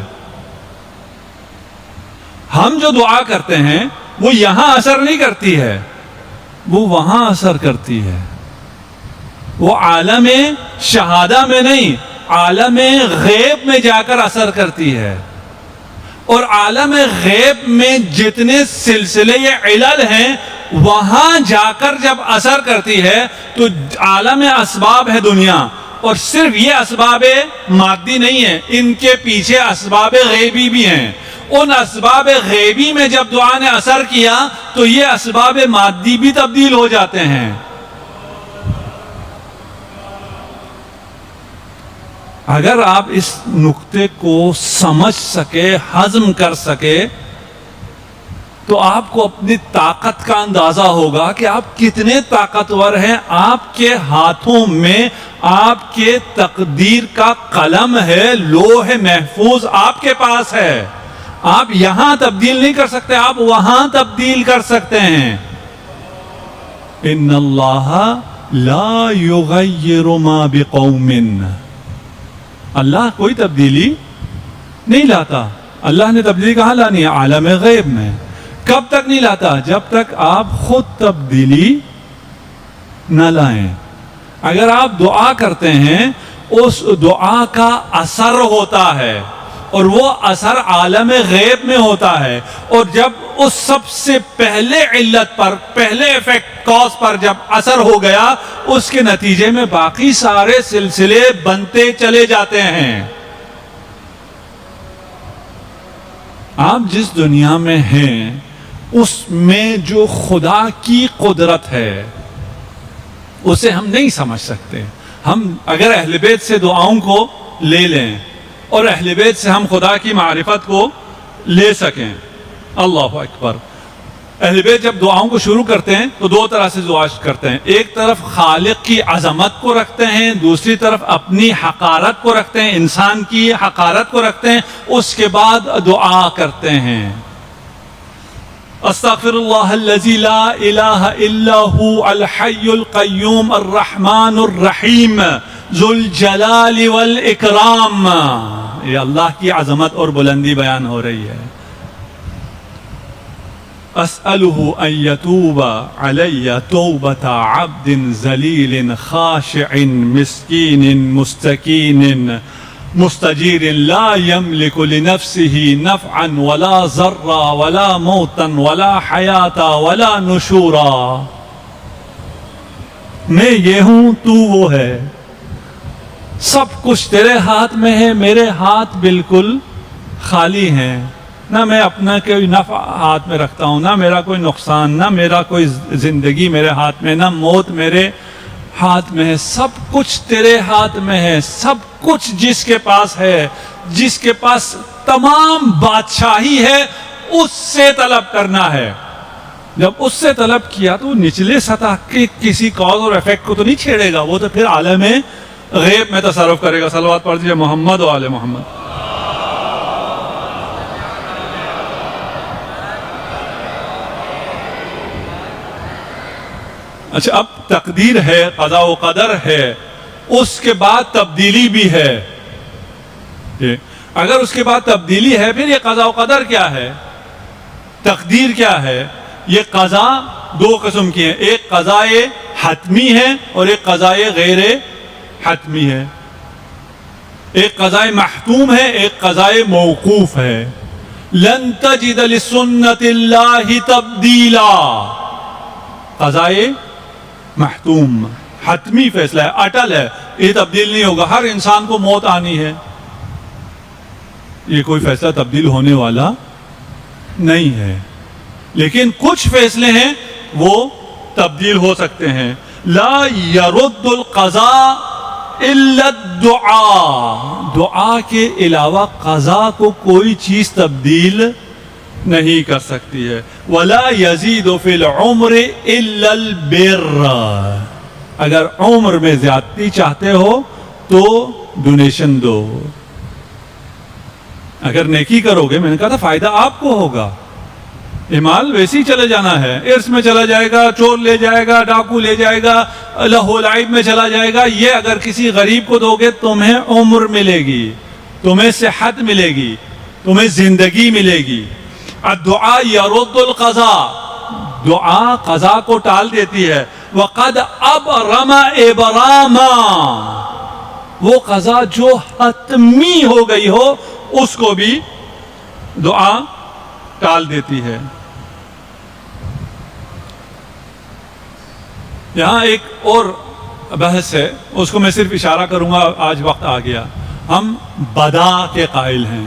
ہم جو دعا کرتے ہیں وہ یہاں اثر نہیں کرتی ہے، وہ وہاں اثر کرتی ہے. وہ عالم شہادہ میں نہیں، عالم غیب میں جا کر اثر کرتی ہے. اور عالم غیب میں جتنے سلسلے یا علل ہیں وہاں جا کر جب اثر کرتی ہے تو عالم اسباب ہے دنیا. اور صرف یہ اسباب مادی نہیں ہے، ان کے پیچھے اسباب غیبی بھی ہیں. ان اسباب غیبی میں جب دعا نے اثر کیا تو یہ اسباب مادی بھی تبدیل ہو جاتے ہیں. اگر آپ اس نقطے کو سمجھ سکے، ہضم کر سکے، تو آپ کو اپنی طاقت کا اندازہ ہوگا کہ آپ کتنے طاقتور ہیں. آپ کے ہاتھوں میں آپ کے تقدیر کا قلم ہے، لوح محفوظ آپ کے پاس ہے. آپ یہاں تبدیل نہیں کر سکتے، آپ وہاں تبدیل کر سکتے ہیں. ان اللہ لا یغیر ما بقوم، اللہ کوئی تبدیلی نہیں لاتا. اللہ نے تبدیلی کہاں لانی ہے؟ عالم غیب میں. کب تک نہیں لاتا؟ جب تک آپ خود تبدیلی نہ لائیں. اگر آپ دعا کرتے ہیں اس دعا کا اثر ہوتا ہے، اور وہ اثر عالم غیب میں ہوتا ہے. اور جب اس سب سے پہلے علت پر، پہلے ایفیکٹ کاز پر جب اثر ہو گیا، اس کے نتیجے میں باقی سارے سلسلے بنتے چلے جاتے ہیں. آپ جس دنیا میں ہیں اس میں جو خدا کی قدرت ہے اسے ہم نہیں سمجھ سکتے. ہم اگر اہل بیت سے دعاؤں کو لے لیں اور اہل بیت سے ہم خدا کی معرفت کو لے سکیں، اللہ اکبر. اہل بیت جب دعاؤں کو شروع کرتے ہیں تو دو طرح سے دعا کرتے ہیں. ایک طرف خالق کی عظمت کو رکھتے ہیں، دوسری طرف اپنی حقارت کو رکھتے ہیں، انسان کی حقارت کو رکھتے ہیں. اس کے بعد دعا کرتے ہیں. استغفر اللہ الذی لا الہ الا ہو الحی القیوم الرحمن الرحیم ذو الجلال والاکرام. یہ اللہ کی عظمت اور بلندی بیان ہو رہی ہے. اسألہ ان یتوب علی توبۃ عبد ذلیل خاشع مسکین مستکین مستجیر لا یملک لنفسه نفعا ولا ضرا ولا موتا ولا حیاتا ولا نشورا. میں یہ ہوں، تو وہ ہے. سب کچھ تیرے ہاتھ میں ہے، میرے ہاتھ بالکل خالی ہیں. نہ میں اپنا کوئی نفع ہاتھ میں رکھتا ہوں، نہ میرا کوئی نقصان، نہ میرا کوئی زندگی میرے ہاتھ میں، نہ موت میرے ہاتھ میں ہے. سب کچھ تیرے ہاتھ میں ہے. سب کچھ جس کے پاس ہے، جس کے پاس تمام بادشاہی ہے، اس سے طلب کرنا ہے. جب اس سے طلب کیا تو نچلے سطح کے کسی کاز اور ایفیکٹ کو تو نہیں چھیڑے گا، وہ تو پھر عالم غیب میں تصرف کرے گا. صلوات پڑھ دیجیے محمد و آل محمد. اچھا، اب تقدیر ہے، قضاء و قدر ہے، اس کے بعد تبدیلی بھی ہے. اگر اس کے بعد تبدیلی ہے پھر یہ قضاء و قدر کیا ہے؟ تقدیر کیا ہے؟ یہ قضاء دو قسم کی ہیں. ایک قضاء حتمی ہے اور ایک قضاء غیر حتمی ہے. ایک قضاء محتوم ہے، ایک قضاء موقوف ہے. لن تجد لسنت اللہ تبدیلا. قضاء محتوم حتمی فیصلہ ہے، اٹل ہے، یہ تبدیل نہیں ہوگا. ہر انسان کو موت آنی ہے، یہ کوئی فیصلہ تبدیل ہونے والا نہیں ہے. لیکن کچھ فیصلے ہیں وہ تبدیل ہو سکتے ہیں. لا يرد القضاء الا الدعاء، دعا کے علاوہ قضا کو کوئی چیز تبدیل نہیں کر سکتی ہے. ولا يزيد في العمر الا البر، اگر عمر میں زیادتی چاہتے ہو تو ڈونیشن دو. اگر نیکی کرو گے، میں نے کہا تھا فائدہ آپ کو ہوگا، مال ویسے ہی چلے جانا ہے، ارث میں چلا جائے گا، چور لے جائے گا، ڈاکو لے جائے گا، لہو لعب میں چلا جائے گا. یہ اگر کسی غریب کو دو گے تمہیں عمر ملے گی، تمہیں صحت ملے گی، تمہیں زندگی ملے گی. الدعاء يرد القضاء، دعا قضا کو ٹال دیتی ہے. وقد ابرم ابراما، وہ قضا جو حتمی ہو گئی ہو اس کو بھی دعا ٹال دیتی ہے. یہاں ایک اور بحث ہے، اس کو میں صرف اشارہ کروں گا، آج وقت آ گیا. ہم بدا کے قائل ہیں،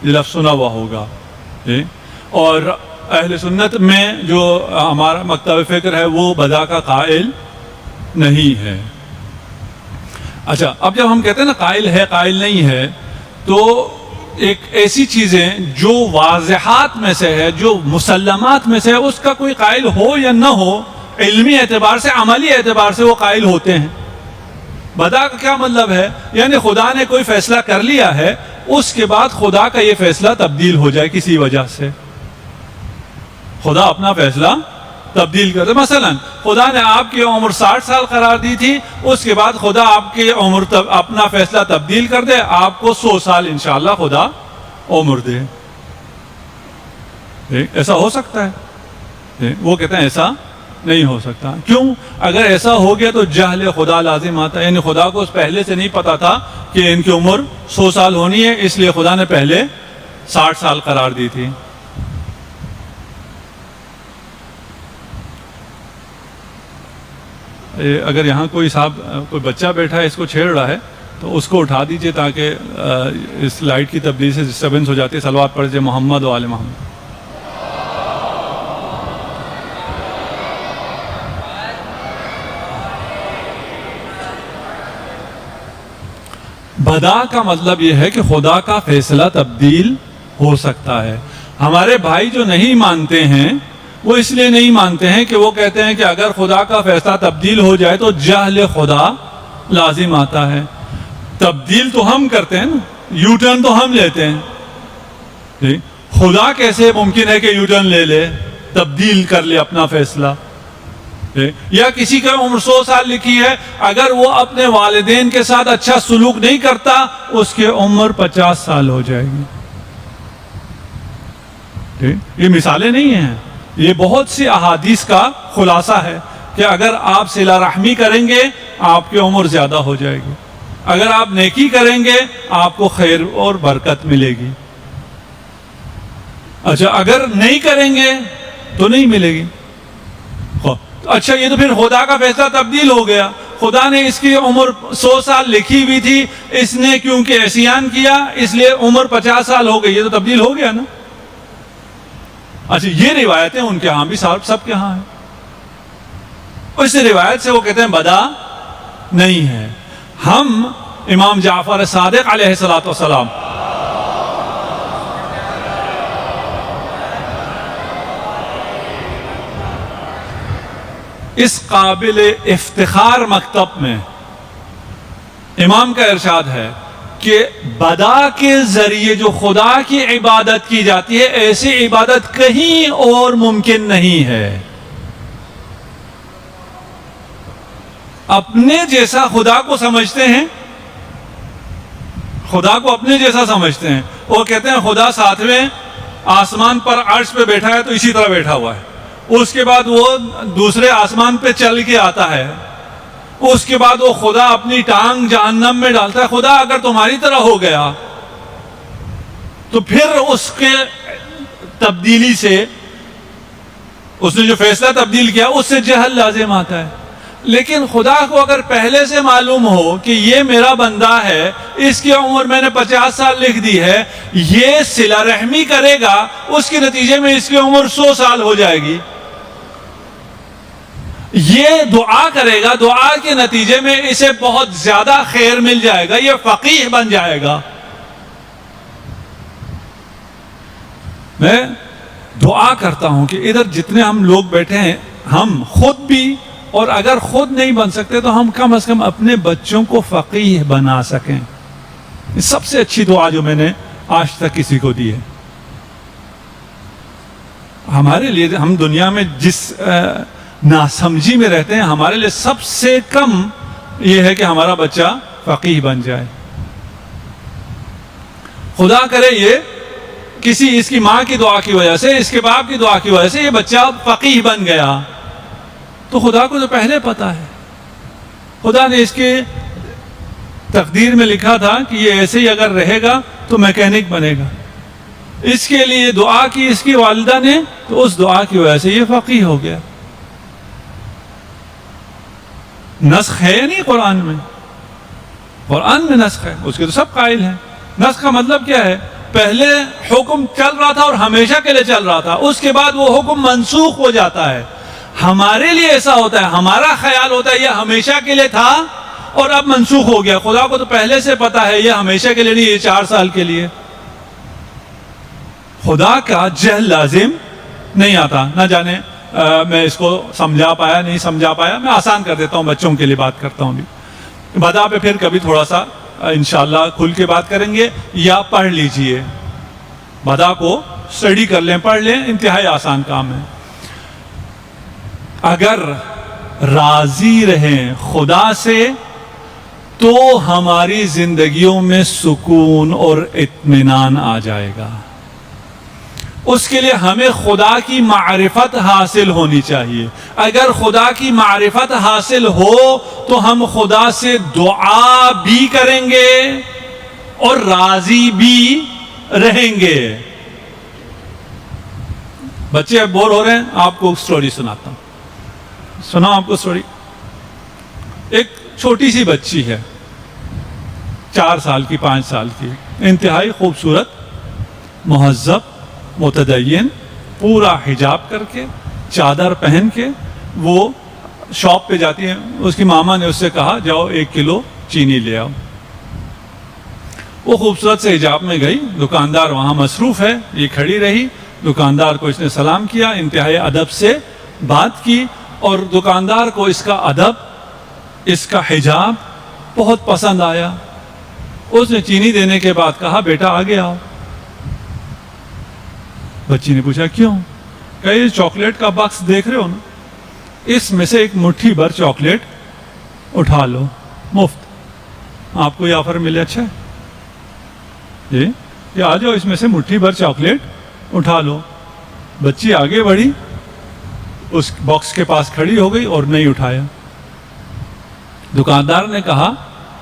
یہ لفظ سنا ہوا ہوگا. اور اہل سنت میں جو ہمارا مکتب فکر ہے وہ بدا کا قائل نہیں ہے. اچھا، اب جب ہم کہتے ہیں نا قائل ہے قائل نہیں ہے، تو ایک ایسی چیزیں جو واضحات میں سے ہے، جو مسلمات میں سے ہے، اس کا کوئی قائل ہو یا نہ ہو، علمی اعتبار سے، عملی اعتبار سے وہ قائل ہوتے ہیں. بدا کا کیا مطلب ہے؟ یعنی خدا نے کوئی فیصلہ کر لیا ہے، اس کے بعد خدا کا یہ فیصلہ تبدیل ہو جائے کسی وجہ سے. خدا اپنا فیصلہ تبدیل کر دے. مثلا خدا نے آپ کی عمر 60 سال قرار دی تھی، اس کے بعد خدا آپ کی عمر اپنا فیصلہ تبدیل کر دے، آپ کو 100 سال انشاءاللہ خدا عمر دے. ایسا ہو سکتا ہے؟ وہ کہتے ہیں ایسا نہیں ہو سکتا. کیوں؟ اگر ایسا ہو گیا تو جہل خدا لازم آتا ہے. یعنی خدا کو اس پہلے سے نہیں پتا تھا کہ ان کی عمر 100 سال ہونی ہے، اس لیے خدا نے پہلے 60 سال قرار دی تھی. اگر یہاں کوئی صاحب کوئی بچہ بیٹھا ہے، اس کو چھیڑ رہا ہے، تو اس کو اٹھا دیجئے تاکہ اس لائٹ کی تبدیلی سے ڈسٹربنس ہو جاتی ہے. صلوات پڑھ جائے محمد و آل محمد. بدا کا مطلب یہ ہے کہ خدا کا فیصلہ تبدیل ہو سکتا ہے. ہمارے بھائی جو نہیں مانتے ہیں وہ اس لیے نہیں مانتے ہیں کہ وہ کہتے ہیں کہ اگر خدا کا فیصلہ تبدیل ہو جائے تو جہل خدا لازم آتا ہے. تبدیل تو ہم کرتے ہیں نا، یو ٹرن تو ہم لیتے ہیں. خدا کیسے ممکن ہے کہ یو ٹرن لے لے، تبدیل کر لے اپنا فیصلہ؟ یا کسی کا عمر 100 سال لکھی ہے، اگر وہ اپنے والدین کے ساتھ اچھا سلوک نہیں کرتا اس کی عمر 50 سال ہو جائے گی. یہ مثالیں نہیں ہیں، یہ بہت سی احادیث کا خلاصہ ہے کہ اگر آپ صلہ رحمی کریں گے آپ کی عمر زیادہ ہو جائے گی، اگر آپ نیکی کریں گے آپ کو خیر اور برکت ملے گی. اچھا، اگر نہیں کریں گے تو نہیں ملے گی. اچھا، یہ تو پھر خدا کا فیصلہ تبدیل ہو گیا. خدا نے اس کی عمر 100 سال لکھی ہوئی تھی، اس نے کیونکہ عصیان کیا اس لیے عمر 50 سال ہو گئی، یہ تو تبدیل ہو گیا نا. اچھا، یہ روایتیں ان کے ہاں بھی سب کے ہاں ہیں. اس روایت سے وہ کہتے ہیں بدا نہیں ہے. ہم امام جعفر صادق علیہ الصلوۃ والسلام اس قابل افتخار مکتب میں امام کا ارشاد ہے کہ بدا کے ذریعے جو خدا کی عبادت کی جاتی ہے ایسی عبادت کہیں اور ممکن نہیں ہے. اپنے جیسا خدا کو سمجھتے ہیں، خدا کو اپنے جیسا سمجھتے ہیں. وہ کہتے ہیں خدا 7ویں آسمان پر عرش پہ بیٹھا ہے تو اسی طرح بیٹھا ہوا ہے، اس کے بعد وہ دوسرے آسمان پہ چل کے آتا ہے، اس کے بعد وہ خدا اپنی ٹانگ جہنم میں ڈالتا ہے. خدا اگر تمہاری طرح ہو گیا تو پھر اس کے تبدیلی سے، اس نے جو فیصلہ تبدیل کیا اس سے جہل لازم آتا ہے. لیکن خدا کو اگر پہلے سے معلوم ہو کہ یہ میرا بندہ ہے، اس کی عمر میں نے 50 سال لکھ دی ہے، یہ صلہ رحمی کرے گا، اس کے نتیجے میں اس کی عمر 100 سال ہو جائے گی. یہ دعا کرے گا, دعا کے نتیجے میں اسے بہت زیادہ خیر مل جائے گا, یہ فقیہ بن جائے گا. میں دعا کرتا ہوں کہ ادھر جتنے ہم لوگ بیٹھے ہیں, ہم خود بھی, اور اگر خود نہیں بن سکتے تو ہم کم از کم اپنے بچوں کو فقیہ بنا سکیں. یہ سب سے اچھی دعا جو میں نے آج تک کسی کو دی ہے. ہمارے لیے, ہم دنیا میں جس ناسمجھی میں رہتے ہیں, ہمارے لیے سب سے کم یہ ہے کہ ہمارا بچہ فقیہ بن جائے. خدا کرے یہ کسی اس کی ماں کی دعا کی وجہ سے, اس کے باپ کی دعا کی وجہ سے یہ بچہ فقیہ بن گیا, تو خدا کو تو پہلے پتا ہے. خدا نے اس کے تقدیر میں لکھا تھا کہ یہ ایسے ہی اگر رہے گا تو میکینک بنے گا. اس کے لیے دعا کی اس کی والدہ نے, تو اس دعا کی وجہ سے یہ فقیہ ہو گیا. نسخ ہے یا نہیں قرآن میں؟ قرآن میں نسخ ہے, اس کے تو سب قائل ہیں. نسخ کا مطلب کیا ہے؟ پہلے حکم چل رہا تھا اور ہمیشہ کے لیے چل رہا تھا, اس کے بعد وہ حکم منسوخ ہو جاتا ہے. ہمارے لیے ایسا ہوتا ہے, ہمارا خیال ہوتا ہے یہ ہمیشہ کے لیے تھا اور اب منسوخ ہو گیا. خدا کو تو پہلے سے پتا ہے یہ ہمیشہ کے لیے نہیں, یہ 4 سال کے لیے. خدا کا جہل لازم نہیں آتا. نہ جانے میں اس کو سمجھا پایا نہیں سمجھا پایا, میں آسان کر دیتا ہوں, بچوں کے لیے بات کرتا ہوں. بھی بدا پہ پھر کبھی تھوڑا سا انشاءاللہ کھل کے بات کریں گے, یا پڑھ لیجئے, بدا کو اسٹڈی کر لیں, پڑھ لیں, انتہائی آسان کام ہے. اگر راضی رہیں خدا سے تو ہماری زندگیوں میں سکون اور اطمینان آ جائے گا. اس کے لیے ہمیں خدا کی معرفت حاصل ہونی چاہیے. اگر خدا کی معرفت حاصل ہو تو ہم خدا سے دعا بھی کریں گے اور راضی بھی رہیں گے. بچے اب بور ہو رہے ہیں, آپ کو سٹوری سناتا ہوں. سنا آپ کو سٹوری. ایک چھوٹی سی بچی ہے, 4 سال کی 5 سال کی, انتہائی خوبصورت, مہذب, متدین, پورا حجاب کر کے, چادر پہن کے وہ شاپ پہ جاتی ہے. اس کی ماما نے اس سے کہا جاؤ 1 کلو چینی لے آؤ. وہ خوبصورت سے حجاب میں گئی, دکاندار وہاں مصروف ہے, یہ کھڑی رہی. دکاندار کو اس نے سلام کیا, انتہائی ادب سے بات کی, اور دکاندار کو اس کا ادب, اس کا حجاب بہت پسند آیا. اس نے چینی دینے کے بعد کہا بیٹا آگے آؤ. بچی نے پوچھا کیوں؟ کہ یہ چاکلیٹ کا باکس دیکھ رہے ہو نا, اس میں سے ایک مٹھی بھر چاکلیٹ اٹھا لو مفت, آپ کو یہ آفر ملے. اچھا جی, یہ آ جاؤ, اس میں سے مٹھی بھر چاکلیٹ اٹھا لو. بچی آگے بڑھی, اس باکس کے پاس کھڑی ہو گئی اور نہیں اٹھایا. دکاندار نے کہا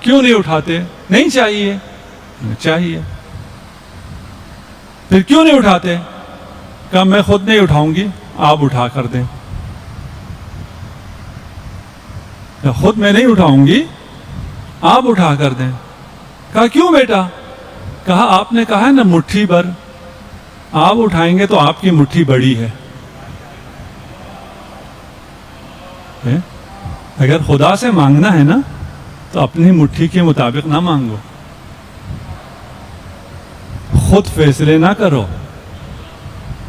کیوں نہیں اٹھاتے؟ نہیں چاہیے. چاہیے. پھر کیوں نہیں اٹھاتے؟ کہا میں خود نہیں اٹھاؤں گی, آپ اٹھا کر دیں. خود میں نہیں اٹھاؤں گی, آپ اٹھا کر دیں. کہا کیوں بیٹا؟ کہا آپ نے کہا ہے نا مٹھی بھر, آپ اٹھائیں گے تو آپ کی مٹھی بڑی ہے. اگر خدا سے مانگنا ہے نا تو اپنی مٹھی کے مطابق نہ مانگو, خود فیصلے نہ کرو,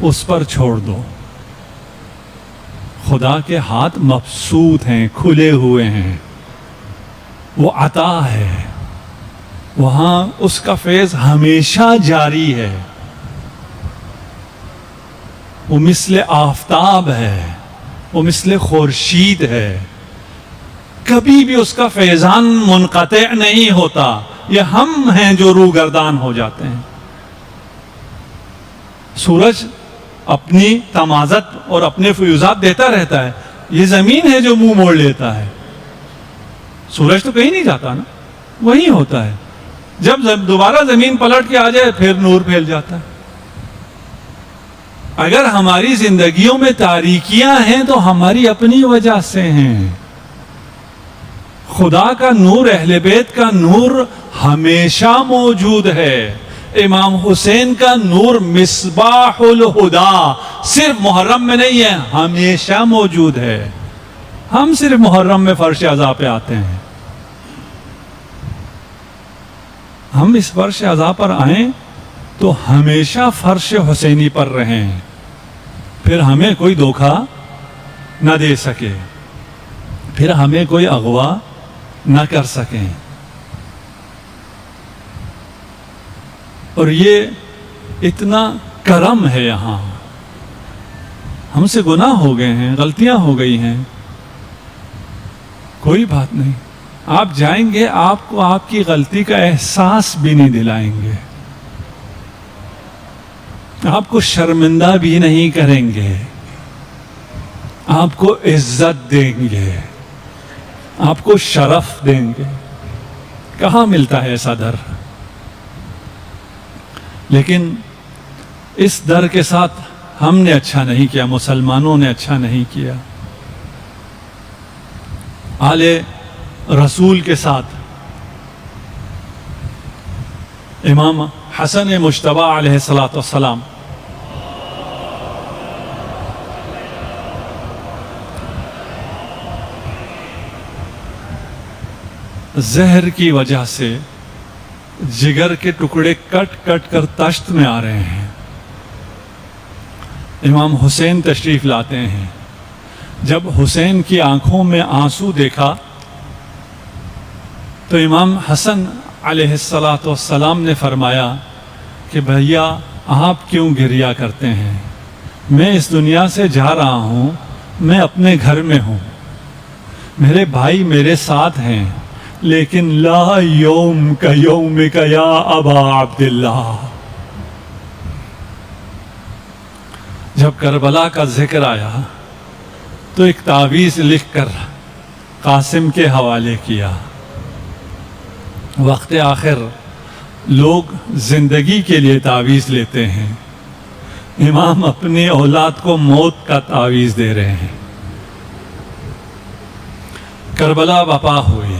اس پر چھوڑ دو. خدا کے ہاتھ مبسوط ہیں, کھلے ہوئے ہیں, وہ عطا ہے, وہاں اس کا فیض ہمیشہ جاری ہے. وہ مثل آفتاب ہے, وہ مثل خورشید ہے, کبھی بھی اس کا فیضان منقطع نہیں ہوتا. یہ ہم ہیں جو روگردان ہو جاتے ہیں. سورج اپنی تمازت اور اپنے فیوزات دیتا رہتا ہے, یہ زمین ہے جو منہ موڑ لیتا ہے. سورج تو کہیں نہیں جاتا نا, وہی ہوتا ہے. جب دوبارہ زمین پلٹ کے آ جائے پھر نور پھیل جاتا ہے. اگر ہماری زندگیوں میں تاریکیاں ہیں تو ہماری اپنی وجہ سے ہیں. خدا کا نور, اہل بیت کا نور ہمیشہ موجود ہے. امام حسین کا نور مصباح الہدا صرف محرم میں نہیں ہے, ہمیشہ موجود ہے. ہم صرف محرم میں فرش عزا پہ آتے ہیں. ہم اس فرش عزا پر آئیں تو ہمیشہ فرش حسینی پر رہیں، پھر ہمیں کوئی دھوکہ نہ دے سکے، پھر ہمیں کوئی اغوا نہ کر سکیں. اور یہ اتنا کرم ہے یہاں. ہم سے گناہ ہو گئے ہیں، غلطیاں ہو گئی ہیں، کوئی بات نہیں. آپ جائیں گے، آپ کو آپ کی غلطی کا احساس بھی نہیں دلائیں گے، آپ کو شرمندہ بھی نہیں کریں گے، آپ کو عزت دیں گے، آپ کو شرف دیں گے. کہاں ملتا ہے ایسا در؟ لیکن اس در کے ساتھ ہم نے اچھا نہیں کیا، مسلمانوں نے اچھا نہیں کیا. آل رسول کے ساتھ امام حسن مجتبی علیہ السلام زہر کی وجہ سے جگر کے ٹکڑے کٹ کٹ کر تشت میں آ رہے ہیں. امام حسین تشریف لاتے ہیں. جب حسین کی آنکھوں میں آنسو دیکھا تو امام حسن علیہ السلام نے فرمایا کہ بھیا آپ کیوں گریا کرتے ہیں؟ میں اس دنیا سے جا رہا ہوں، میں اپنے گھر میں ہوں، میرے بھائی میرے ساتھ ہیں، لیکن لا یوم کا یوم کا یا ابا عبداللہ. جب کربلا کا ذکر آیا تو ایک تعویذ لکھ کر قاسم کے حوالے کیا. وقت آخر لوگ زندگی کے لیے تعویذ لیتے ہیں، امام اپنی اولاد کو موت کا تعویذ دے رہے ہیں. کربلا برپا ہوئی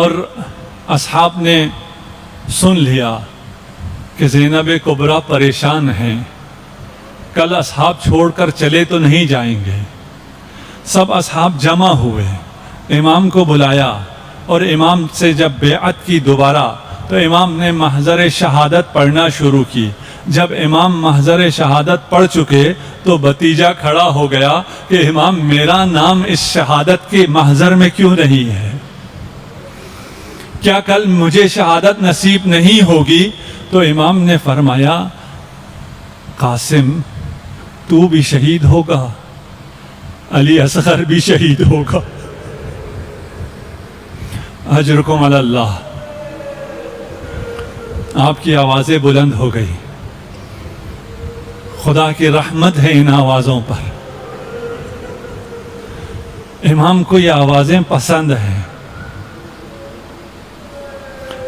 اور اصحاب نے سن لیا کہ زینب کبریٰ پریشان ہیں، کل اصحاب چھوڑ کر چلے تو نہیں جائیں گے. سب اصحاب جمع ہوئے، امام کو بلایا اور امام سے جب بیعت کی دوبارہ تو امام نے محضر شہادت پڑھنا شروع کی. جب امام محضر شہادت پڑھ چکے تو بتیجا کھڑا ہو گیا کہ امام میرا نام اس شہادت کے محضر میں کیوں نہیں ہے؟ کیا کل مجھے شہادت نصیب نہیں ہوگی؟ تو امام نے فرمایا قاسم تو بھی شہید ہوگا، علی اصغر بھی شہید ہوگا. اجرکم علی اللہ. آپ کی آوازیں بلند ہو گئی. خدا کی رحمت ہے ان آوازوں پر. امام کو یہ آوازیں پسند ہیں.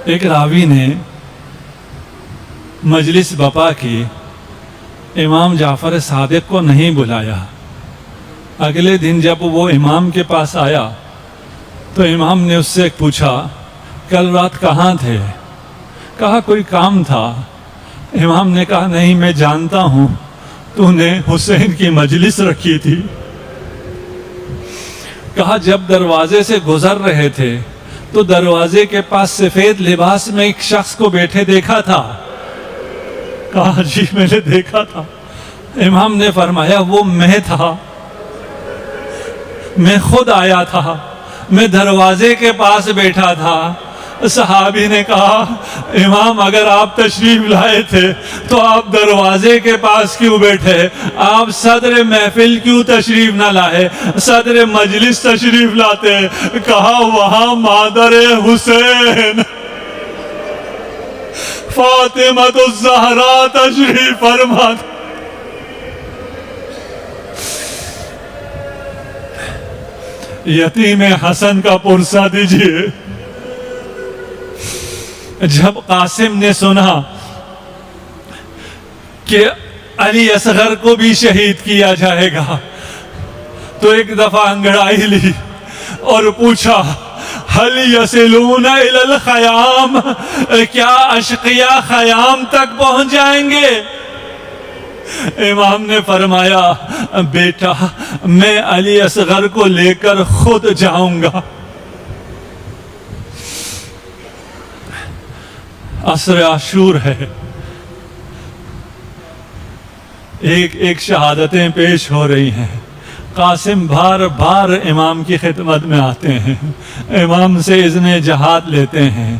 ایک راوی نے مجلس بپا کی، امام جعفر صادق کو نہیں بلایا. اگلے دن جب وہ امام کے پاس آیا تو امام نے اس سے پوچھا کل رات کہاں تھے؟ کہا کوئی کام تھا. امام نے کہا نہیں میں جانتا ہوں، تو نے حسین کی مجلس رکھی تھی. کہا جب دروازے سے گزر رہے تھے تو دروازے کے پاس سفید لباس میں ایک شخص کو بیٹھے دیکھا تھا. کہا جی میں نے دیکھا تھا. امام نے فرمایا وہ میں تھا، میں خود آیا تھا، میں دروازے کے پاس بیٹھا تھا. صحابی نے کہا امام اگر آپ تشریف لائے تھے تو آپ دروازے کے پاس کیوں بیٹھے؟ آپ صدر محفل کیوں تشریف نہ لائے؟ صدر مجلس تشریف لاتے. کہا وہاں مادر حسین فاطمہ الزہرا تشریف فرما. یتیم حسن کا پرسہ دیجیے. جب قاسم نے سنا کہ علی اصغر کو بھی شہید کیا جائے گا تو ایک دفعہ انگڑائی لی اور پوچھا هل یصلون الی الخیام، کیا اشقیاء خیام تک پہنچ جائیں گے؟ امام نے فرمایا بیٹا میں علی اصغر کو لے کر خود جاؤں گا. عصر عاشور ہے, ایک شہادتیں پیش ہو رہی ہیں. قاسم بار بار امام کی خدمت میں آتے ہیں, امام سے اذن جہاد لیتے ہیں.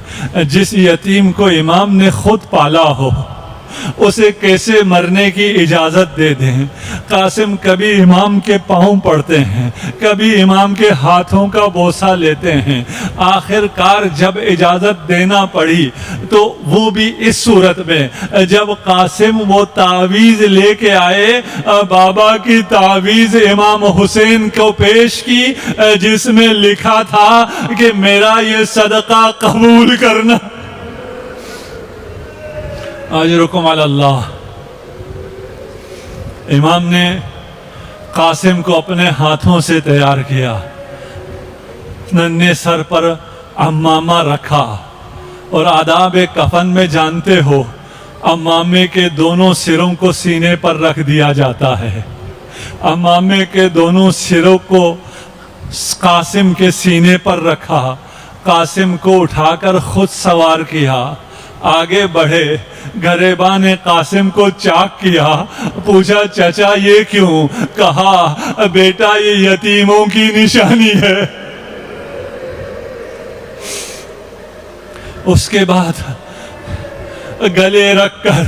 جس یتیم کو امام نے خود پالا ہو اسے کیسے مرنے کی اجازت دے دیں. قاسم کبھی امام کے پاؤں پڑتے ہیں, کبھی امام کے ہاتھوں کا بوسہ لیتے ہیں. آخر کار جب اجازت دینا پڑی تو وہ بھی اس صورت میں, جب قاسم وہ تعویذ لے کے آئے, بابا کی تعویذ امام حسین کو پیش کی جس میں لکھا تھا کہ میرا یہ صدقہ قبول کرنا. اجرکم علی اللہ. امام نے قاسم کو اپنے ہاتھوں سے تیار کیا, ننھے سر پر عمامہ رکھا, اور آداب کفن میں جانتے ہو عمامے کے دونوں سروں کو سینے پر رکھ دیا جاتا ہے. عمامے کے دونوں سروں کو قاسم کے سینے پر رکھا, قاسم کو اٹھا کر خود سوار کیا, آگے بڑھے. گریباں نے قاسم کو چاک کیا, پوچھا چچا یہ کیوں؟ کہا بیٹا یہ یتیموں کی نشانی ہے. اس کے بعد گلے رکھ کر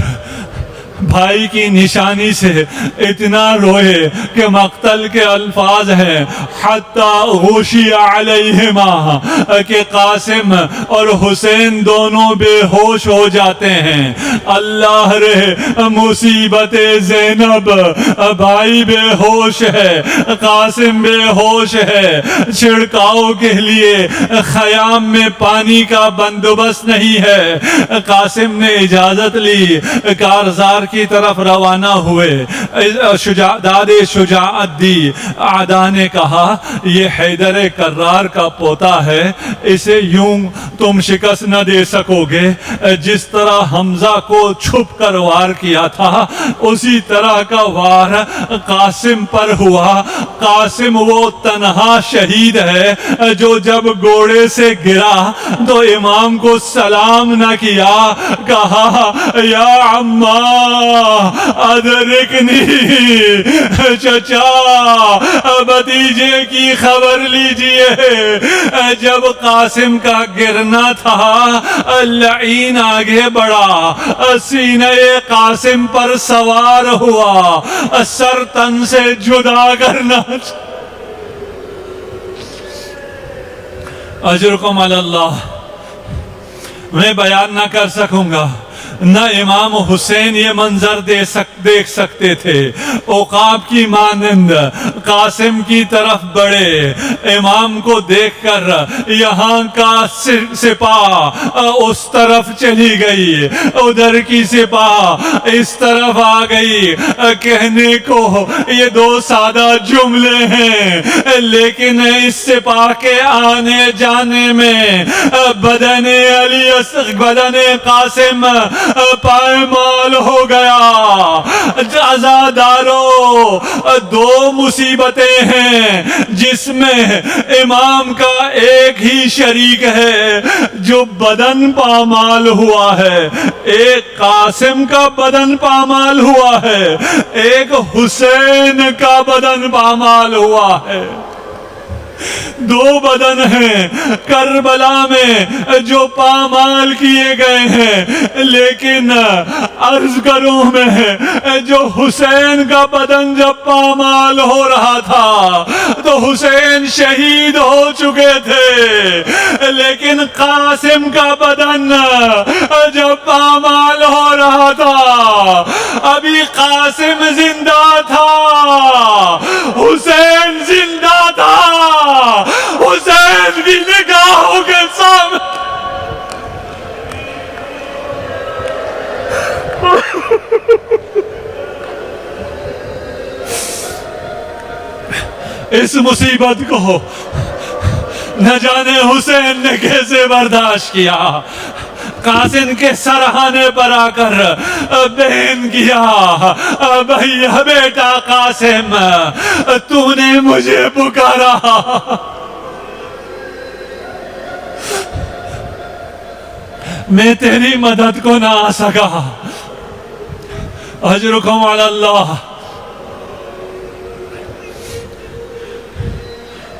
بھائی کی نشانی سے اتنا روئے کہ مقتل کے الفاظ ہیں حتی غشی علیہما, کہ قاسم اور حسین دونوں بے ہوش ہو جاتے ہیں. اللہ رے مصیبت زینب, بھائی بے ہوش ہے, قاسم بے ہوش ہے, چھڑکاؤ کے لیے خیام میں پانی کا بندوبست نہیں ہے. قاسم نے اجازت لی, کارزار کی طرف روانہ ہوئے, داد شجاعت دی. اعداء نے کہا یہ حیدر کرار کا پوتا ہے, اسے یوں تم شکست نہ دے سکو گے. جس طرح حمزہ کو چھپ کر وار کیا تھا اسی طرح کا وار قاسم پر ہوا. قاسم وہ تنہا شہید ہے جو جب گھوڑے سے گرا تو امام کو سلام نہ کیا, کہا یا عمّا ادرکنی, چچا بھتیجے کی خبر لیجئے. جب قاسم کا گرنا تھا لعین آگے بڑھا, سینہ قاسم پر سوار ہوا, سر تن سے جدا کرنا. اجرکم علی اللہ. میں بیان نہ کر سکوں گا, نہ امام حسین یہ منظر دیکھ سکتے تھے. عقاب کی مانند قاسم کی طرف بڑھے, امام کو دیکھ کر یہاں کا سپاہ اس طرف چلی گئی, ادھر کی سپاہ اس طرف آ گئی. کہنے کو یہ دو سادہ جملے ہیں, لیکن اس سپاہ کے آنے جانے میں بدن قاسم پائمال ہو گیا. عزادارو, دو مصیبتیں ہیں جس میں امام کا ایک ہی شریک ہے جو بدن پامال ہوا ہے. ایک قاسم کا بدن پامال ہوا ہے, ایک حسین کا بدن پامال ہوا ہے. دو بدن ہیں کربلا میں جو پامال کیے گئے ہیں, لیکن عرض کروں میں جو حسین کا بدن جب پامال ہو رہا تھا تو حسین شہید ہو چکے تھے, لیکن قاسم کا بدن جب پامال ہو رہا تھا ابھی قاسم زندہ تھا, حسین زندہ تھا. حسین کی نگاہوں کے سامنے اس مصیبت کو نہ جانے حسین نے کیسے برداشت کیا. قاسم کے سرہانے پر آ کر بین کیا، بھیا بیٹا قاسم تو نے مجھے پکارا، میں تیری مدد کو نہ آ سکا، اجرکم علی اللہ۔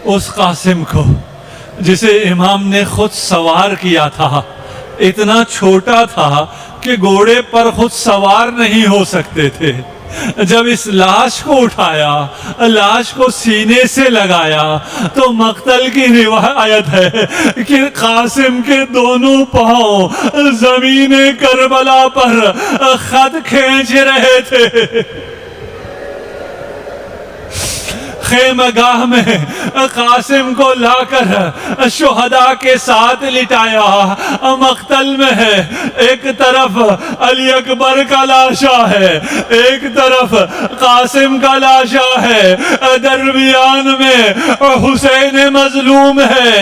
اس قاسم کو جسے امام نے خود سوار کیا تھا، اتنا چھوٹا تھا کہ گھوڑے پر خود سوار نہیں ہو سکتے تھے، جب اس لاش کو اٹھایا، لاش کو سینے سے لگایا تو مقتل کی روایت ہے کہ قاسم کے دونوں پاؤں زمین کربلا پر خط کھینچ رہے تھے۔ خیمہ گاہ میں قاسم کو لا کر شہداء کے ساتھ لٹایا، مقتل میں ہے، ایک طرف علی اکبر کا لاشا ہے، ایک طرف قاسم کا لاشا ہے، درمیان میں حسین مظلوم ہے۔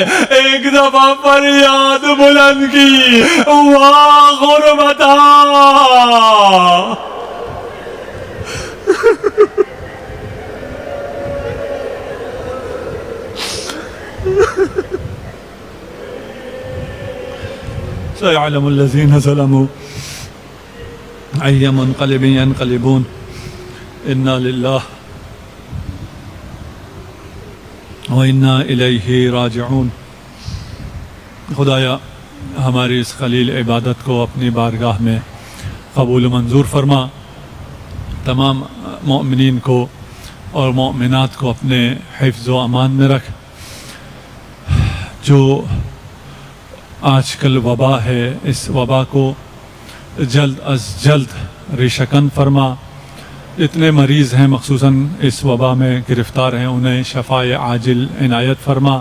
ایک دفعہ فریاد بلند کی، واہ غربتا، سيعلم الذين ظلموا أي منقلب ينقلبون إنا لله وإنا إليه راجعون۔ خدایا ہماری اس خلیل عبادت کو اپنی بارگاہ میں قبول و منظور فرما، تمام مؤمنین کو اور مؤمنات کو اپنے حفظ و امان میں رکھ۔ جو آج کل وبا ہے، اس وبا کو جلد از جلد ریشکن فرما۔ اتنے مریض ہیں مخصوصاً اس وبا میں گرفتار ہیں، انہیں شفائے عاجل عنایت فرما۔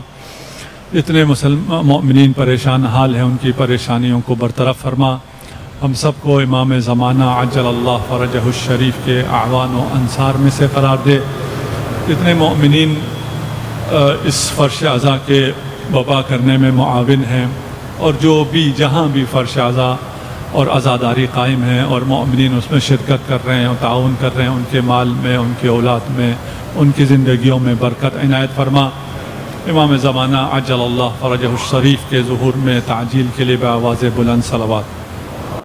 اتنے مؤمنین پریشان حال ہیں، ان کی پریشانیوں کو برطرف فرما۔ ہم سب کو امام زمانہ عجل اللہ فرجہ الشریف کے اعوان و انصار میں سے قرار دے۔ اتنے مؤمنین اس فرش عزا کے وبا کرنے میں معاون ہیں، اور جو بھی جہاں بھی فرش عزا اور عزاداری قائم ہیں اور مؤمنین اس میں شرکت کر رہے ہیں اور تعاون کر رہے ہیں، ان کے مال میں، ان کی اولاد میں، ان کی زندگیوں میں برکت عنایت فرما۔ امام زمانہ عجل اللہ فرجہ الشریف کے ظہور میں تعجیل کے لیے بآواز بلند صلوات۔